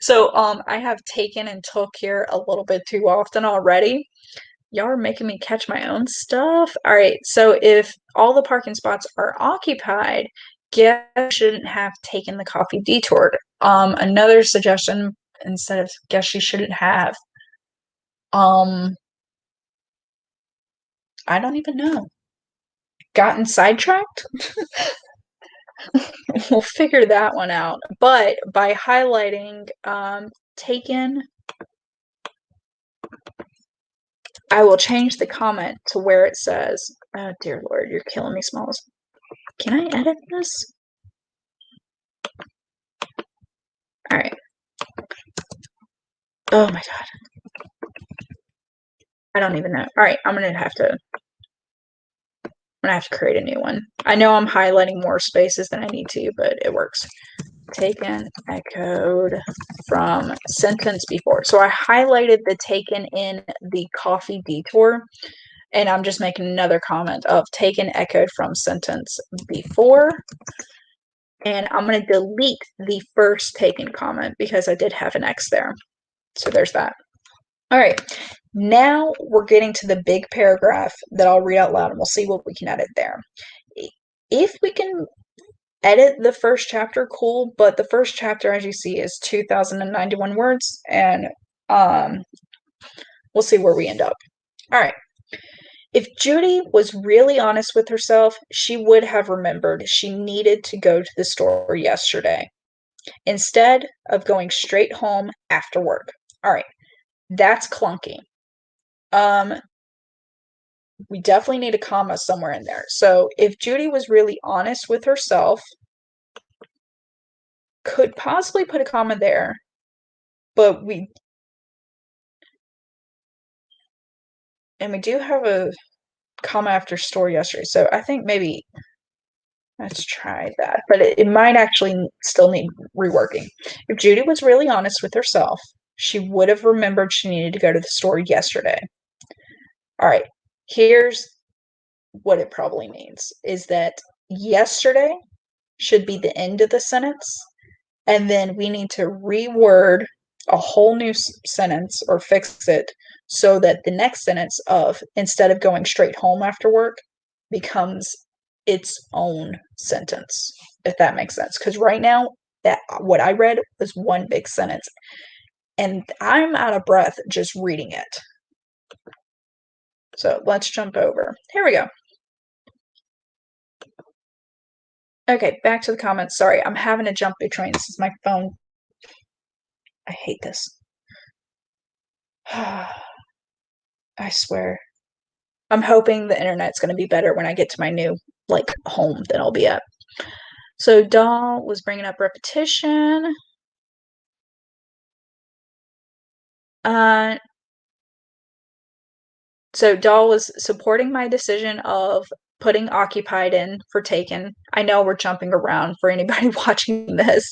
So, I have taken and took here a little bit too often already. Y'all are making me catch my own stuff. All right, so if all the parking spots are occupied, guess I shouldn't have taken the coffee detour. Another suggestion instead of guess she shouldn't have. Um, I don't even know. Gotten sidetracked? We'll figure that one out. But by highlighting taken, I will change the comment to where it says, oh dear Lord, you're killing me, Smalls. Can I edit this? All right. Oh my God. I don't even know. All right, I'm gonna have to create a new one. I know I'm highlighting more spaces than I need to, but it works. Taken, echoed from sentence before. So I highlighted the taken in the coffee detour, and I'm just making another comment of taken, echoed from sentence before. And I'm going to delete the first taken comment because I did have an X there. So there's that. All right. Now we're getting to the big paragraph that I'll read out loud and we'll see what we can edit there. If we can edit the first chapter, cool, but the first chapter, as you see, is 2,091 words, and we'll see where we end up. All right. If Judy was really honest with herself, she would have remembered she needed to go to the store yesterday instead of going straight home after work. All right, that's clunky. We definitely need a comma somewhere in there. So if Judy was really honest with herself, could possibly put a comma there, but we do have a comma after store yesterday. So I think maybe let's try that. But it might actually still need reworking. If Judy was really honest with herself, she would have remembered she needed to go to the store yesterday. All right, here's what it probably means is that yesterday should be the end of the sentence, and then we need to reword a whole new sentence or fix it so that the next sentence of instead of going straight home after work becomes its own sentence, if that makes sense. Because right now, that what I read was one big sentence, and I'm out of breath just reading it. So let's jump over. Here we go. Okay, back to the comments. Sorry, I'm having to jump between. This is my phone. I hate this. I swear. I'm hoping the internet's going to be better when I get to my new, like, home that I'll be at. So Doll was bringing up repetition. So Doll was supporting my decision of putting occupied in for taken. I know we're jumping around for anybody watching this.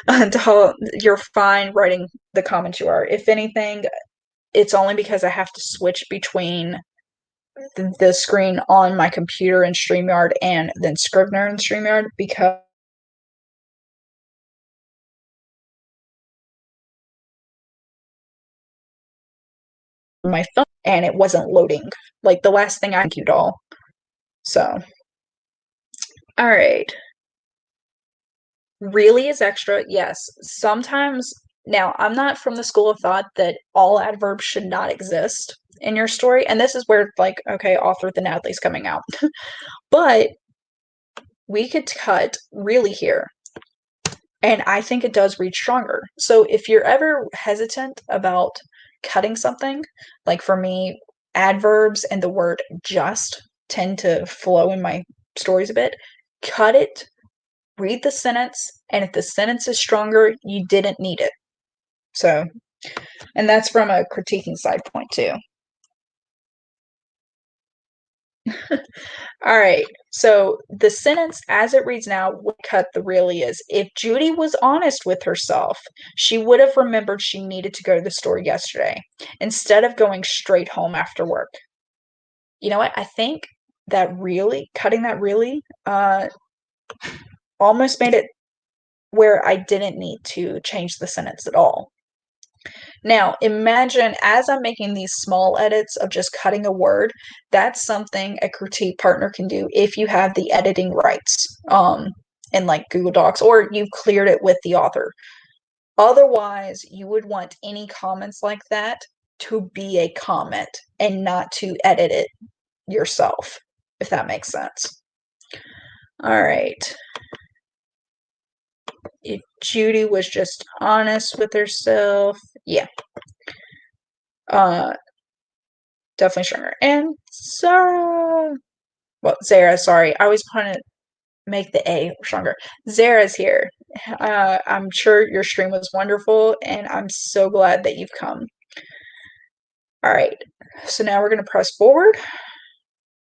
Doll, you're fine writing the comment you are. If anything, it's only because I have to switch between the screen on my computer in StreamYard and then Scrivener in StreamYard because my phone and it wasn't loading. Like the last thing I queued all. So, all right. Really is extra. Yes. Sometimes now I'm not from the school of thought that all adverbs should not exist in your story. And this is where like, okay, author the Natalie's coming out. But we could cut really here. And I think it does read stronger. So if you're ever hesitant about cutting something, like for me, adverbs and the word just tend to flow in my stories a bit, cut it, read the sentence, and if the sentence is stronger, you didn't need it. So, and that's from a critiquing side point too. All right. So the sentence as it reads now would cut the really is. If Judy was honest with herself, she would have remembered she needed to go to the store yesterday instead of going straight home after work. You know what? I think that really, cutting that really, almost made it where I didn't need to change the sentence at all. Now, imagine as I'm making these small edits of just cutting a word, that's something a critique partner can do if you have the editing rights in like Google Docs or you've cleared it with the author. Otherwise, you would want any comments like that to be a comment and not to edit it yourself, if that makes sense. All right. If Judy was just honest with herself, yeah. Definitely stronger. And Zara, Zara, sorry. I always want to make the A stronger. Zara's here. I'm sure your stream was wonderful, and I'm so glad that you've come. All right. So now we're going to press forward.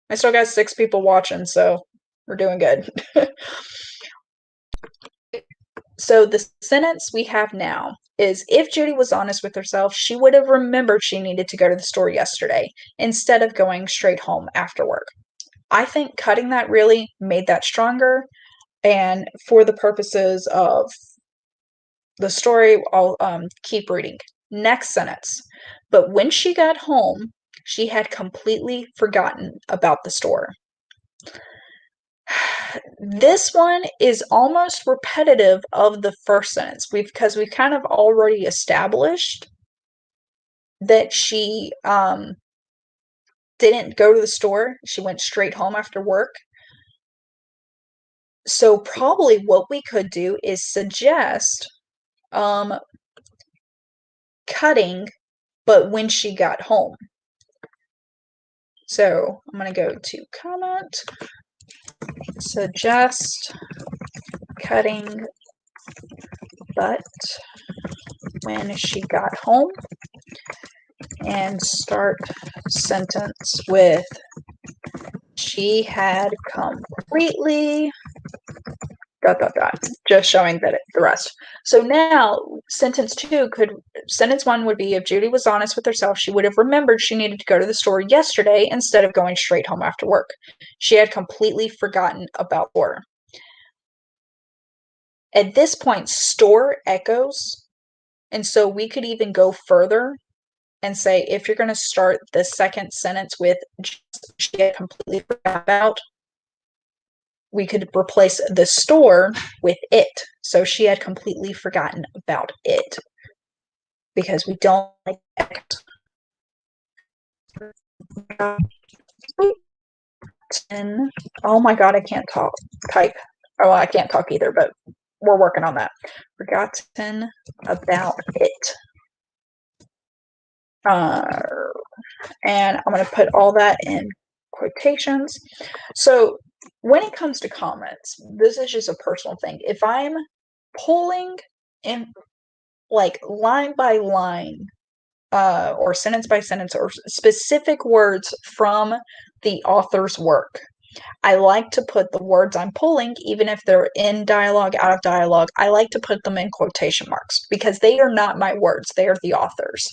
I still got 6 people watching, so we're doing good. So the sentence we have now is if Judy was honest with herself, she would have remembered she needed to go to the store yesterday instead of going straight home after work. I think cutting that really made that stronger. And for the purposes of the story, I'll keep reading. Next sentence. But when she got home, she had completely forgotten about the store. This one is almost repetitive of the first sentence because we've kind of already established that she didn't go to the store. She went straight home after work. So probably what we could do is suggest cutting, but when she got home. So I'm going to go to comment, suggest cutting, but when she got home, and start sentence with she had completely ... just showing that the rest. So now sentence 1 would be if Judy was honest with herself, she would have remembered she needed to go to the store yesterday instead of going straight home after work. She had completely forgotten about store. At this point, store echoes, and so we could even go further and say if you're going to start the second sentence with she had completely forgotten about, we could replace the store with it. So she had completely forgotten about it because we don't like it. Oh my god, I can't type. Oh, well, I can't talk either, but we're working on that. Forgotten about it. And I'm going to put all that in quotations. So when it comes to comments, this is just a personal thing. If I'm pulling in like line by line or sentence by sentence or specific words from the author's work, I like to put the words I'm pulling, even if they're in dialogue, out of dialogue, I like to put them in quotation marks because they are not my words, they are the author's.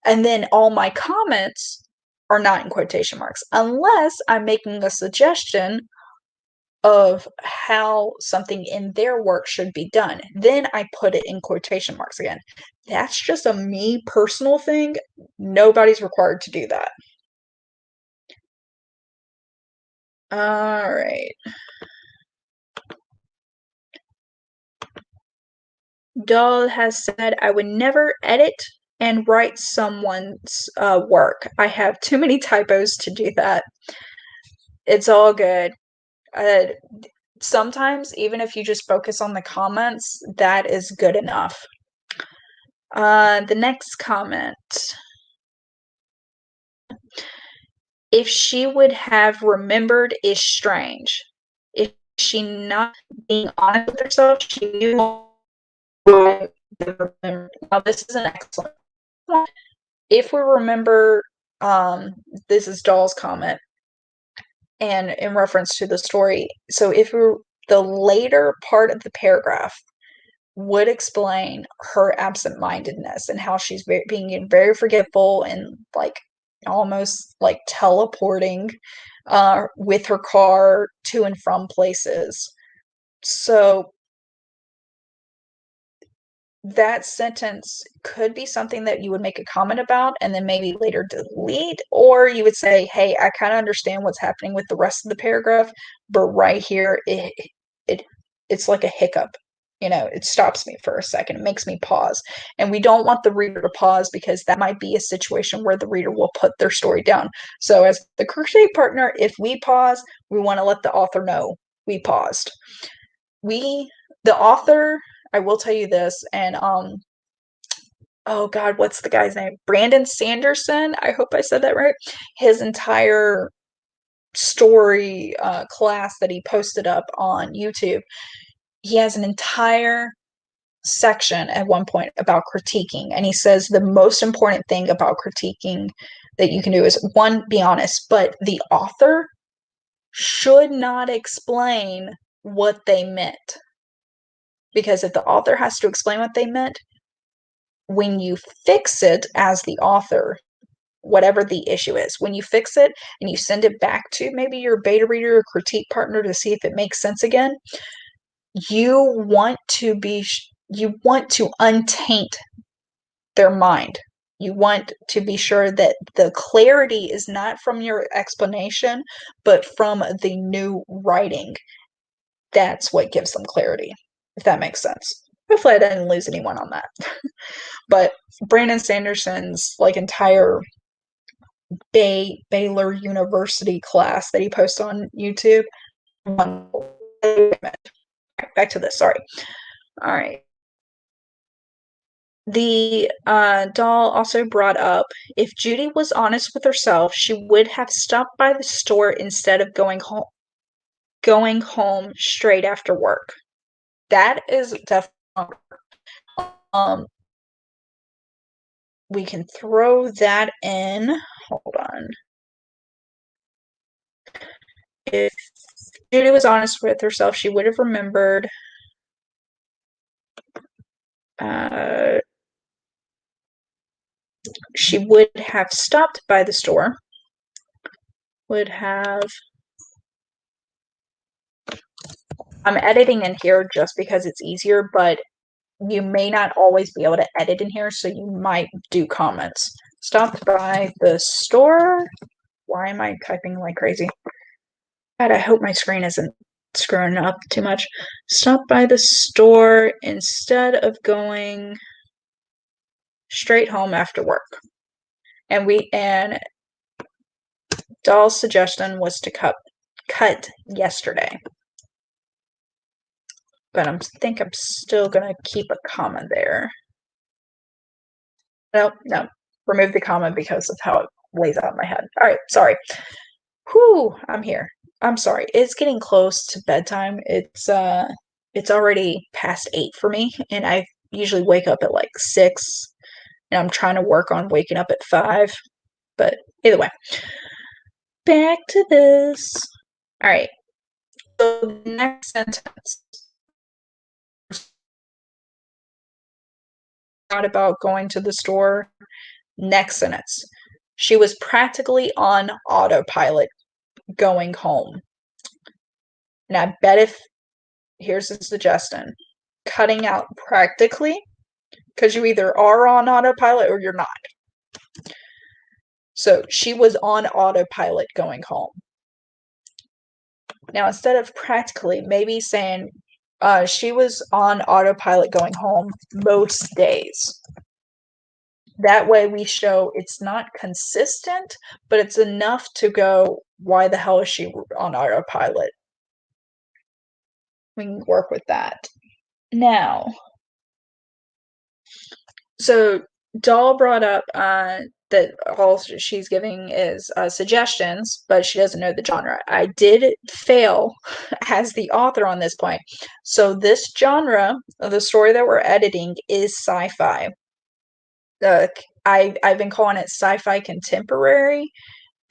And then all my comments are not in quotation marks unless I'm making a suggestion of how something in their work should be done. Then I put it in quotation marks again. That's just a me personal thing. Nobody's required to do that. All right. Doll has said, I would never edit and write someone's work. I have too many typos to do that. It's all good. Sometimes, even if you just focus on the comments, that is good enough. The next comment. If she would have remembered is strange. If she not being honest with herself, she knew why. Now, this is an excellent one. If we remember, this is Doll's comment. and in reference to the story, so if the later part of the paragraph would explain her absent-mindedness and how she's being very forgetful and like almost like teleporting with her car to and from places. So that sentence could be something that you would make a comment about and then maybe later delete, or you would say, hey, I kind of understand what's happening with the rest of the paragraph, but right here it it's like a hiccup. It stops me for a second. It makes me pause. And we don't want the reader to pause because that might be a situation where the reader will put their story down. So as the crochet partner, if we pause, we want to let the author know we paused. The author, I will tell you this, and oh God, what's the guy's name? Brandon Sanderson. I hope I said that right. His entire story class that he posted up on YouTube, he has an entire section at one point about critiquing, and he says the most important thing about critiquing that you can do is, one, be honest, but the author should not explain what they meant. Because if the author has to explain what they meant, when you fix it as the author, whatever the issue is, when you fix it and you send it back to maybe your beta reader or critique partner to see if it makes sense again, you want to untaint their mind. You want to be sure that the clarity is not from your explanation, but from the new writing. That's what gives them clarity, if that makes sense. Hopefully I didn't lose anyone on that. But Brandon Sanderson's like entire Baylor University class that he posts on YouTube. Back to this, sorry. All right. The doll also brought up, if Judy was honest with herself, she would have stopped by the store instead of going home straight after work. That is definitely we can throw that in. Hold on. If Judy was honest with herself, she would have remembered she would have stopped by the store, I'm editing in here just because it's easier, but you may not always be able to edit in here, so you might do comments. Stopped by the store. Why am I typing like crazy? God, I hope my screen isn't screwing up too much. Stopped by the store instead of going straight home after work. And Doll's suggestion was to cut yesterday. But I think I'm still gonna keep a comma there. No, remove the comma because of how it lays out in my head. All right, sorry. Whew, I'm here. I'm sorry. It's getting close to bedtime. It's already past 8 for me, and I usually wake up at like 6, and I'm trying to work on waking up at 5. But either way, back to this. All right. So the next sentence about going to the store. Next sentence. She was practically on autopilot going home. And I bet here's a suggestion, cutting out practically, because you either are on autopilot or you're not. So she was on autopilot going home. Now, instead of practically, maybe saying she was on autopilot going home most days. That way we show it's not consistent, but it's enough to go, why the hell is she on autopilot? We can work with that. Now, so Doll brought up that all she's giving is suggestions, but she doesn't know the genre. I did fail as the author on this point. So this genre of the story that we're editing is sci-fi. I've been calling it sci-fi contemporary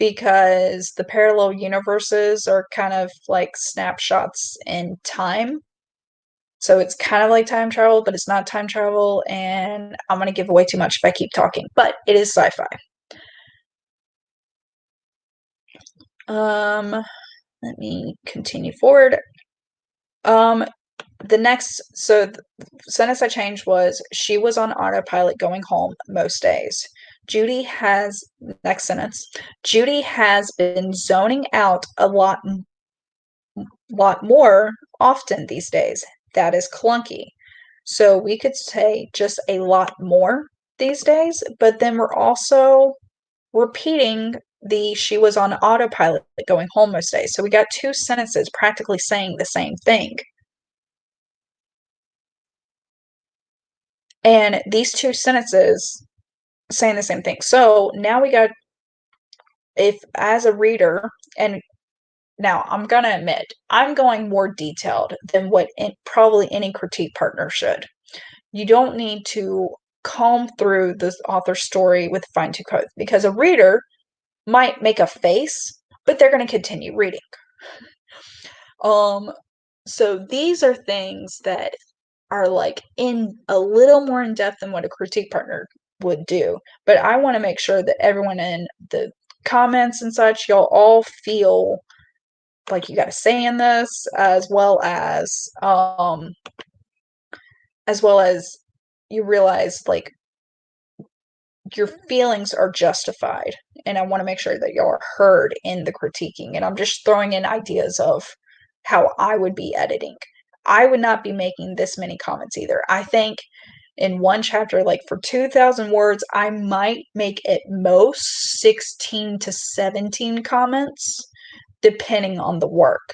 because the parallel universes are kind of like snapshots in time. So it's kind of like time travel, but it's not time travel, and I'm going to give away too much if I keep talking, but it is sci-fi. Let me continue forward. The next, the sentence I changed was, she was on autopilot going home most days. Next sentence, Judy has been zoning out a lot more often these days. That is clunky. So we could say just a lot more these days, but then we're also repeating she was on autopilot going home most days. So we got two sentences practically saying the same thing. And these two sentences saying the same thing. So now we got, if as a reader, and now I'm going to admit, I'm going more detailed than what probably any critique partner should. You don't need to comb through the author's story with fine tooth comb, because a reader might make a face, but they're going to continue reading. So these are things that are like in a little more in depth than what a critique partner would do. But I want to make sure that everyone in the comments and such, y'all all feel like you got a say in this, as well as you realize like your feelings are justified, and I want to make sure that y'all are heard in the critiquing. And I'm just throwing in ideas of how I would be editing. I would not be making this many comments either. I think in one chapter, like for 2,000 words, I might make at most 16 to 17 comments, depending on the work.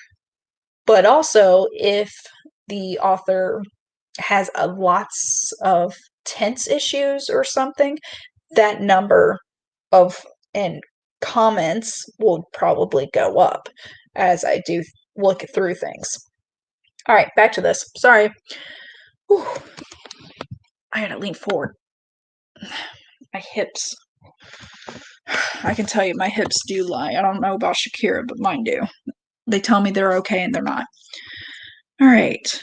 But also, if the author has lots of tense issues or something, that number of and comments will probably go up as I do look through things. All right, back to this. Sorry. Whew. I gotta lean forward. My hips. I can tell you my hips do lie. I don't know about Shakira, but mine do. They tell me they're okay and they're not. All right.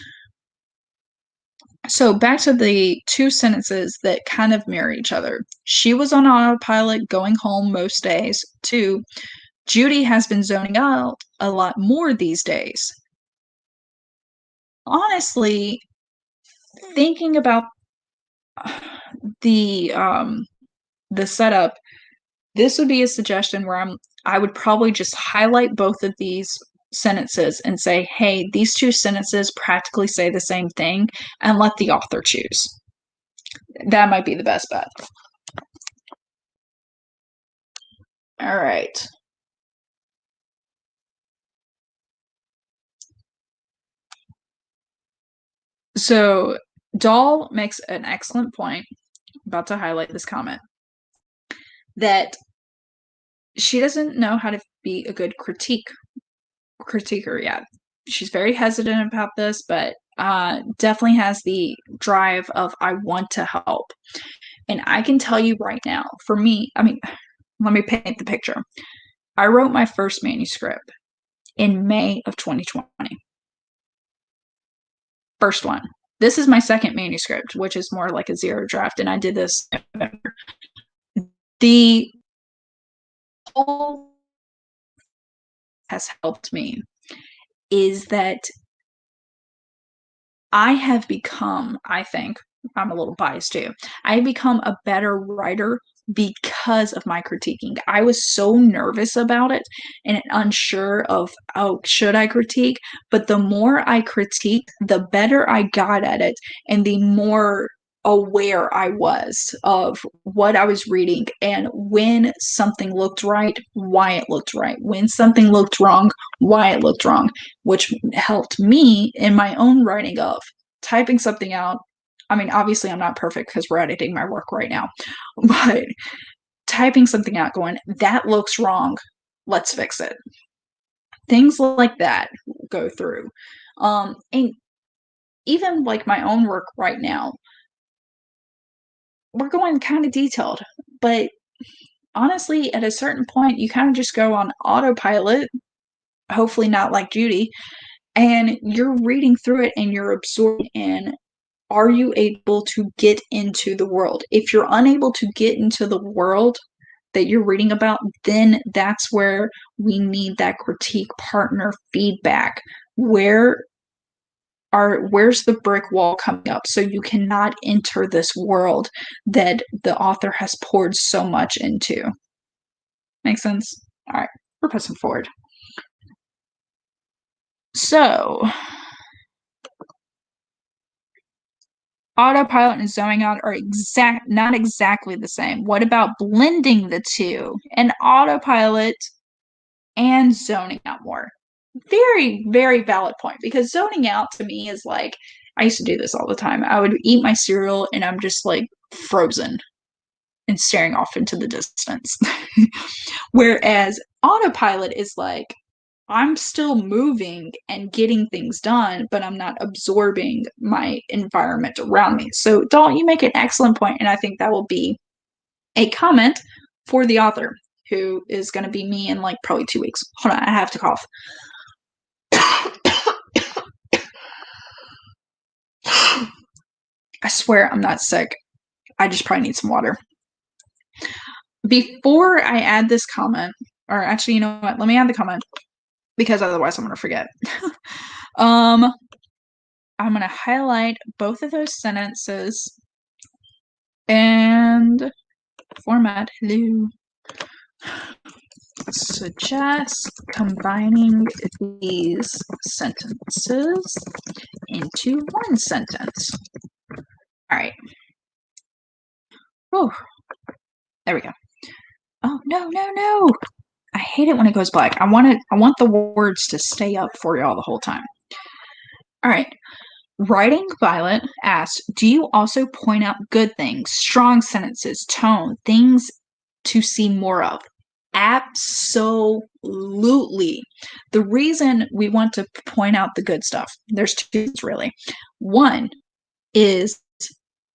So back to the two sentences that kind of mirror each other. She was on autopilot going home most days. 2, Judy has been zoning out a lot more these days. Honestly, thinking about the setup, this would be a suggestion where I would probably just highlight both of these sentences and say, hey, these two sentences practically say the same thing, and let the author choose. That might be the best bet. All right. So Doll makes an excellent point. I'm about to highlight this comment, that she doesn't know how to be a good critiquer yet. She's very hesitant about this, but definitely has the drive of, I want to help. And I can tell you right now, for me, I mean, let me paint the picture. I wrote my first manuscript in May of 2020. First one. This is my second manuscript, which is more like a zero draft, and I did this in November. The whole has helped me is that I have become, I think, I'm a little biased too, I have become a better writer because of my critiquing. I was so nervous about it and unsure of, oh, should I critique? But the more I critiqued, the better I got at it, and the more aware I was of what I was reading, and when something looked right, why it looked right, when something looked wrong, why it looked wrong, which helped me in my own writing of typing something out. I mean, obviously I'm not perfect because we're editing my work right now, but typing something out going, that looks wrong, let's fix it. Things like that go through. And even like my own work right now, we're going kind of detailed, but honestly, at a certain point, you kind of just go on autopilot, hopefully not like Judy, and you're reading through it and you're absorbed in, are you able to get into the world? If you're unable to get into the world that you're reading about, then that's where we need that critique partner feedback. Where's the brick wall coming up so you cannot enter this world that the author has poured so much into? Make sense? All right, we're pressing forward. So, autopilot and zoning out are not exactly the same. What about blending the two? And autopilot and zoning out more? Very, very valid point, because zoning out to me is like, I used to do this all the time. I would eat my cereal and I'm just like frozen and staring off into the distance. Whereas autopilot is like, I'm still moving and getting things done, but I'm not absorbing my environment around me. So, Dalton, you make an excellent point, and I think that will be a comment for the author, who is going to be me in like probably 2 weeks. Hold on, I have to cough. I swear I'm not sick. I just probably need some water. Before I add this comment, or actually, you know what? Let me add the comment, because otherwise I'm going to forget. I'm going to highlight both of those sentences and format. Hello. Suggest combining these sentences into one sentence. All right. Oh, there we go. Oh, no. I hate it when it goes black. I want the words to stay up for y'all the whole time. All right. Writing Violet asks, do you also point out good things, strong sentences, tone, things to see more of? Absolutely. The reason we want to point out the good stuff, there's two things really. One is,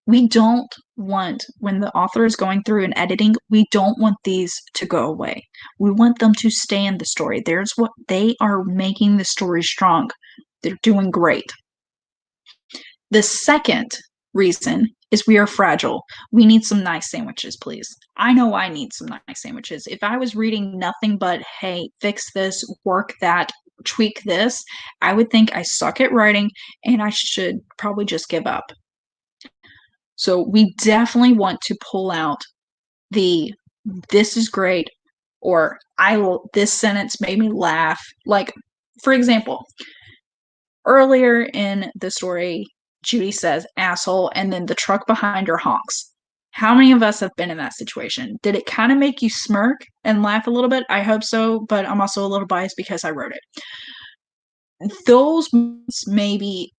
we don't want, when the author is going through and editing, we don't want these to go away. We want them to stay in the story. There's what they are making the story strong. They're doing great. The second reason is we are fragile. We need some nice sandwiches, please. I know I need some nice sandwiches. If I was reading nothing but, hey, fix this, work that, tweak this, I would think I suck at writing and I should probably just give up. So we definitely want to pull out the, this is great, or this sentence made me laugh. Like, for example, earlier in the story, Judy says asshole, and then the truck behind her honks. How many of us have been in that situation? Did it kind of make you smirk and laugh a little bit? I hope so, but I'm also a little biased because I wrote it. Those maybe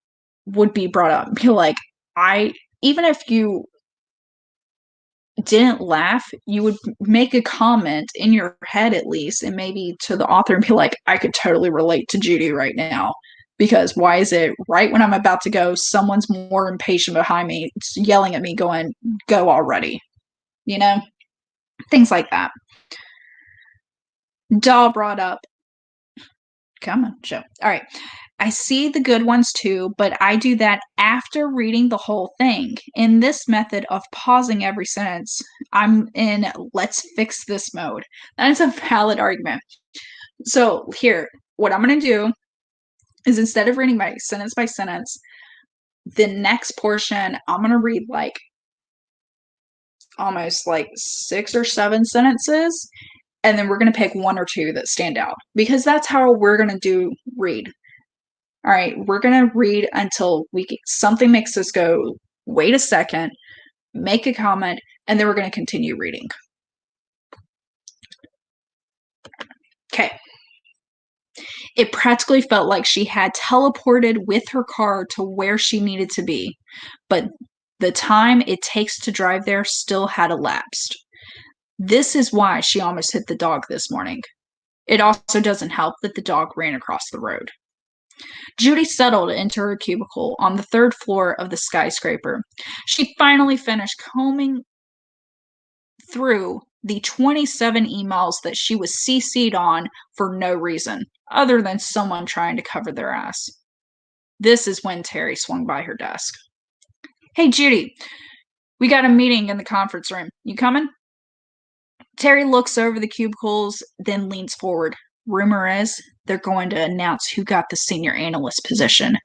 would be brought up. Be like, even if you didn't laugh, you would make a comment in your head at least, and maybe to the author, and be like, I could totally relate to Judy right now. Because why is it right when I'm about to go, someone's more impatient behind me, yelling at me, going, go already? You know? Things like that. Dahl brought up, come on, show. All right. I see the good ones too, but I do that after reading the whole thing. In this method of pausing every sentence, I'm in let's fix this mode. That is a valid argument. So here, what I'm going to do is, instead of reading by sentence, the next portion, I'm going to read like almost like 6 or 7 sentences, and then we're going to pick 1 or 2 that stand out, because that's how we're going to read. All right, we're going to read until something makes us go, wait a second, make a comment, and then we're going to continue reading. Okay. It practically felt like she had teleported with her car to where she needed to be, but the time it takes to drive there still had elapsed. This is why she almost hit the dog this morning. It also doesn't help that the dog ran across the road. Judy settled into her cubicle on the 3rd floor of the skyscraper. She finally finished combing through the 27 emails that she was CC'd on for no reason, other than someone trying to cover their ass. This is when Terry swung by her desk. Hey, Judy, we got a meeting in the conference room. You coming? Terry looks over the cubicles, then leans forward. Rumor is they're going to announce who got the senior analyst position.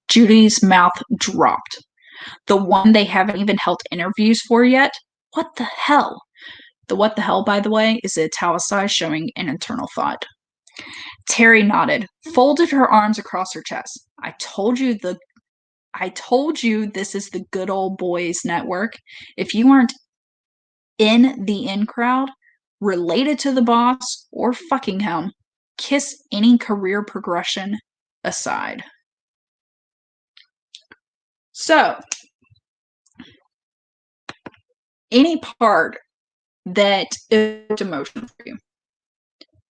Judy's mouth dropped. The one they haven't even held interviews for yet? What the hell? The what the hell, by the way, is italicized, showing an internal thought. Terry nodded, folded her arms across her chest. I told you this is the good old boys network. If you aren't in the in crowd, related to the boss, or fucking him, kiss any career progression aside. So, any part that is emotional for you.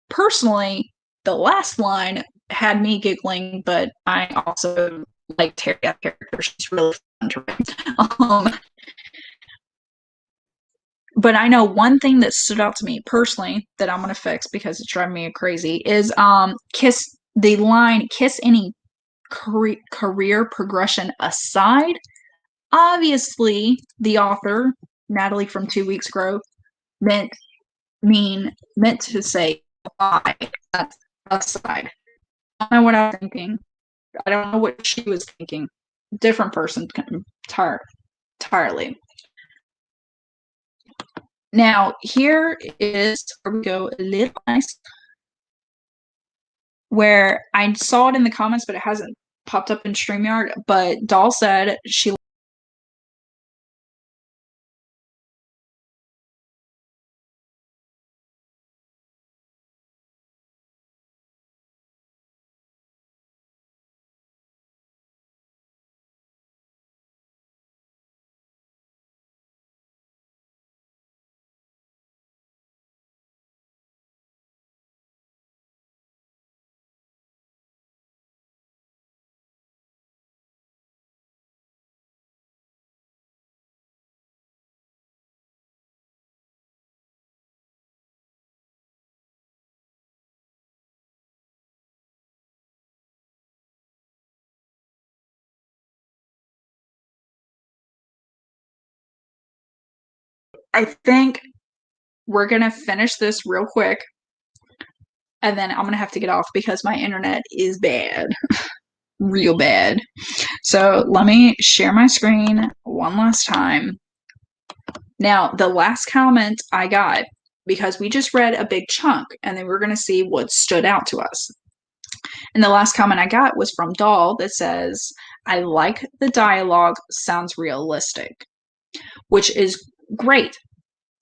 Personally, the last line had me giggling, but I also like Terry, that character. She's really fun to read. But I know one thing that stood out to me personally that I'm going to fix because it's driving me crazy is kiss any career progression aside. Obviously, the author, Natalie from 2 Weeks Ago, meant to say why. That's aside. I don't know what I was thinking. I don't know what she was thinking. Different person entirely. Now, here is where we go a little nice, where I saw it in the comments, but it hasn't popped up in StreamYard. But Doll said she I think we're going to finish this real quick, and then I'm going to have to get off because my internet is bad. Real bad. So let me share my screen one last time. Now, the last comment I got, because we just read a big chunk, and then we're going to see what stood out to us. And the last comment I got was from Doll that says, I like the dialogue, sounds realistic, which is great.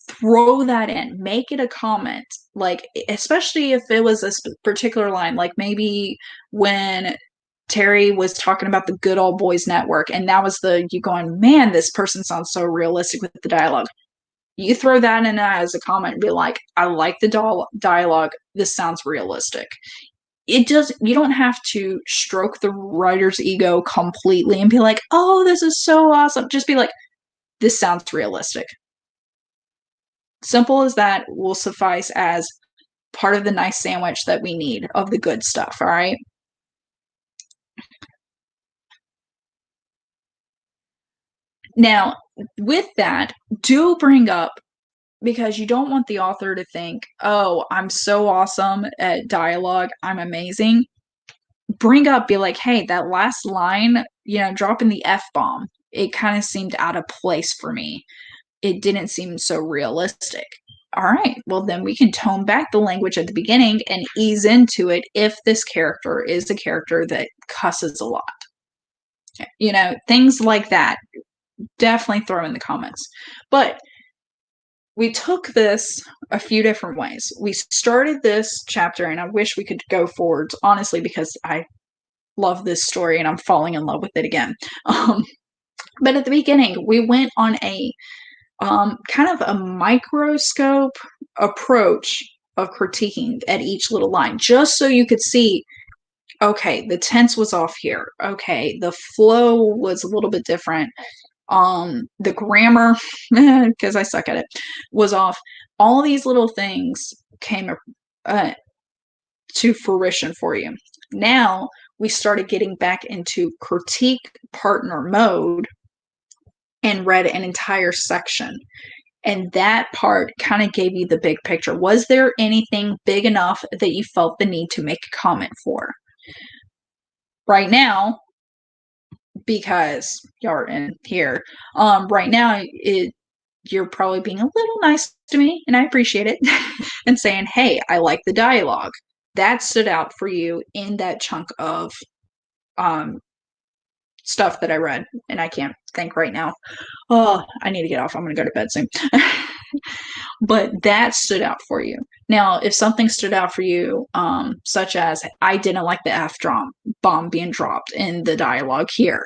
Throw that in, make it a comment, like, especially if it was a particular line, like maybe when Terry was talking about the good old boys network, and that was you going, man, this person sounds so realistic with the dialogue. You throw that in as a comment and be like, I like the dialogue, this sounds realistic. You don't have to stroke the writer's ego completely and be like, oh, this is so awesome. Just be like, this sounds realistic. Simple as that will suffice as part of the nice sandwich that we need of the good stuff, all right? Now, with that, do bring up, because you don't want the author to think, oh, I'm so awesome at dialogue, I'm amazing. Bring up, be like, hey, that last line, dropping the F-bomb, it kind of seemed out of place for me. It didn't seem so realistic. All right, well, then we can tone back the language at the beginning and ease into it if this character is a character that cusses a lot. Things like that. Definitely throw in the comments. But we took this a few different ways. We started this chapter, and I wish we could go forwards, honestly, because I love this story and I'm falling in love with it again. But at the beginning, we went on a kind of a microscope approach of critiquing at each little line, just so you could see, okay, the tense was off here. Okay, the flow was a little bit different. The grammar, because I suck at it, was off. All these little things came to fruition for you. Now we started getting back into critique partner mode and read an entire section. And that part kind of gave you the big picture. Was there anything big enough that you felt the need to make a comment for? Right now, because you're in here, right now, you're probably being a little nice to me, and I appreciate it, and saying, hey, I like the dialogue. That stood out for you in that chunk of um, stuff that I read, and I can't think right now. Oh, I need to get off. I'm going to go to bed soon. But that stood out for you. Now, if something stood out for you, such as I didn't like the F bomb being dropped in the dialogue here,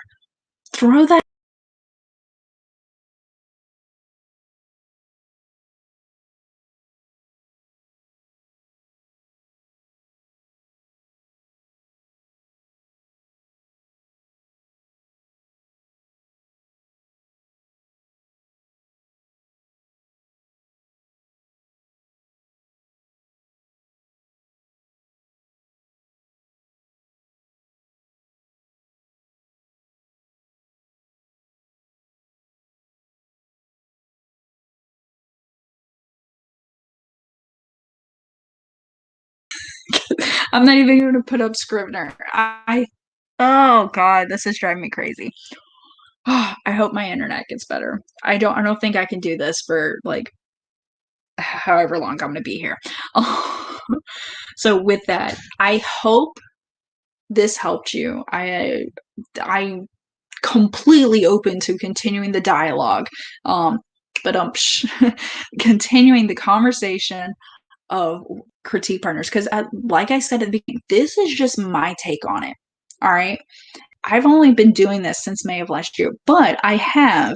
throw that. I'm not even going to put up Scrivener. Oh God, this is driving me crazy. Oh, I hope my internet gets better. I don't think I can do this for like however long I'm going to be here. So with that, I hope this helped you. I completely open to continuing the dialogue, but continuing the conversation of critique partners, because like I said at the beginning, this is just my take on it. All right, I've only been doing this since May of last year, but I have,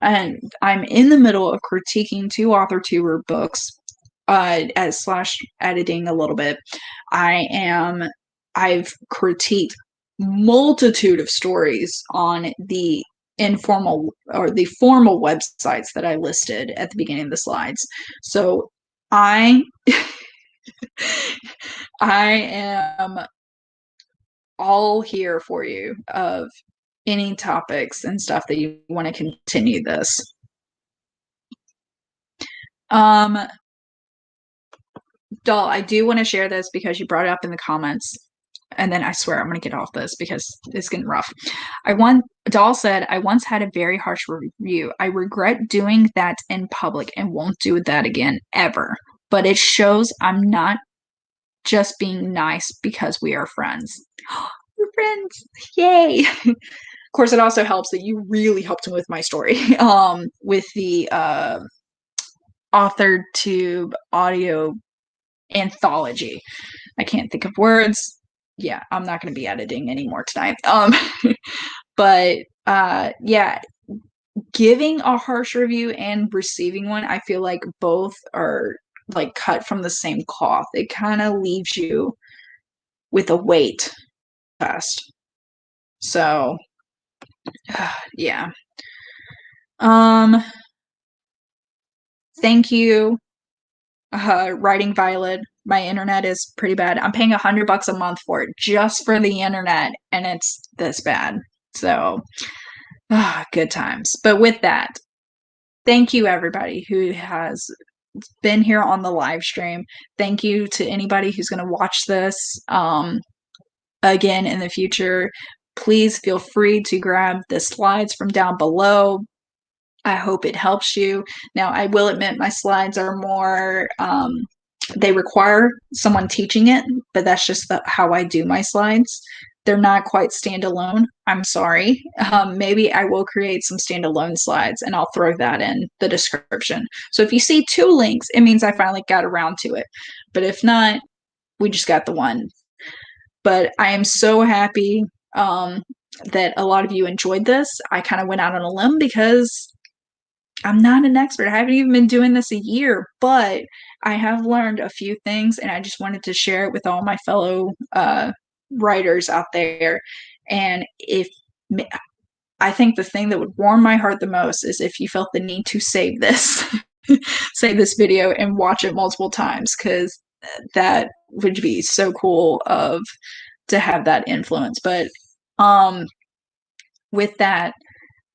and I'm in the middle of critiquing two author tour books, as slash editing a little bit. I've critiqued multitude of stories on the informal or the formal websites that I listed at the beginning of the slides. So I I am all here for you of any topics and stuff that you want to continue this. Doll, I do want to share this because you brought it up in the comments. And then I swear I'm going to get off this because it's getting rough. Doll said, I once had a very harsh review. I regret doing that in public and won't do that again ever. But it shows I'm not just being nice because we are friends. We're friends. Yay. Of course, it also helps that you really helped me with my story, with the authored tube audio anthology. I can't think of words. Yeah, I'm not going to be editing anymore tonight. But yeah, giving a harsh review and receiving one, I feel like both are like cut from the same cloth. It kind of leaves you with a weight test. So yeah. Thank you, Writing Violet. My internet is pretty bad. I'm paying $100 a month for it just for the internet, and it's this bad. So, good times. But with that, thank you everybody who has been here on the live stream. Thank you to anybody who's going to watch this again in the future. Please feel free to grab the slides from down below. I hope it helps you. Now, I will admit my slides are more, they require someone teaching it, but that's just how I do my slides. They're not quite standalone. I'm sorry. Maybe I will create some standalone slides and I'll throw that in the description. So if you see two links, it means I finally got around to it. But if not, we just got the one. But I am so happy that a lot of you enjoyed this. I kind of went out on a limb because I'm not an expert. I haven't even been doing this a year, but I have learned a few things and I just wanted to share it with all my fellow writers out there. And if I think the thing that would warm my heart the most is if you felt the need to save this, save this video and watch it multiple times, because that would be so cool to have that influence. But with that,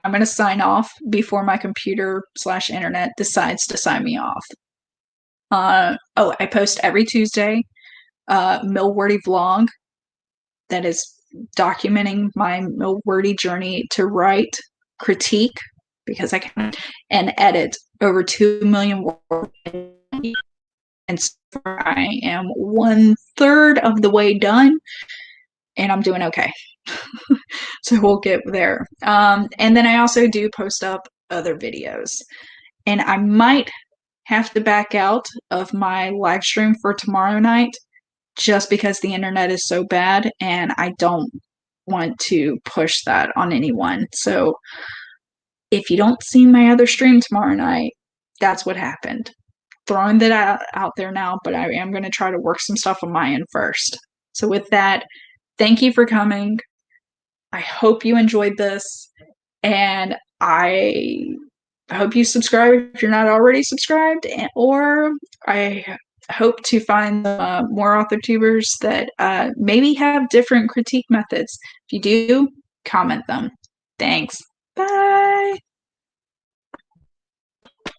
I'm going to sign off before my computer/internet decides to sign me off. I post every Tuesday, Millwordy vlog that is documenting my Millwordy journey to write, critique, because I can, and edit over 2 million words. And so I am 1/3 of the way done, and I'm doing okay. So we'll get there. And then I also do post up other videos. And I might have to back out of my live stream for tomorrow night just because the internet is so bad and I don't want to push that on anyone. So if you don't see my other stream tomorrow night, that's what happened. Throwing that out there now, but I am going to try to work some stuff on my end first. So with that, thank you for coming. I hope you enjoyed this, and I hope you subscribe if you're not already subscribed, or I hope to find more author tubers that maybe have different critique methods. If you do, comment them. Thanks. Bye.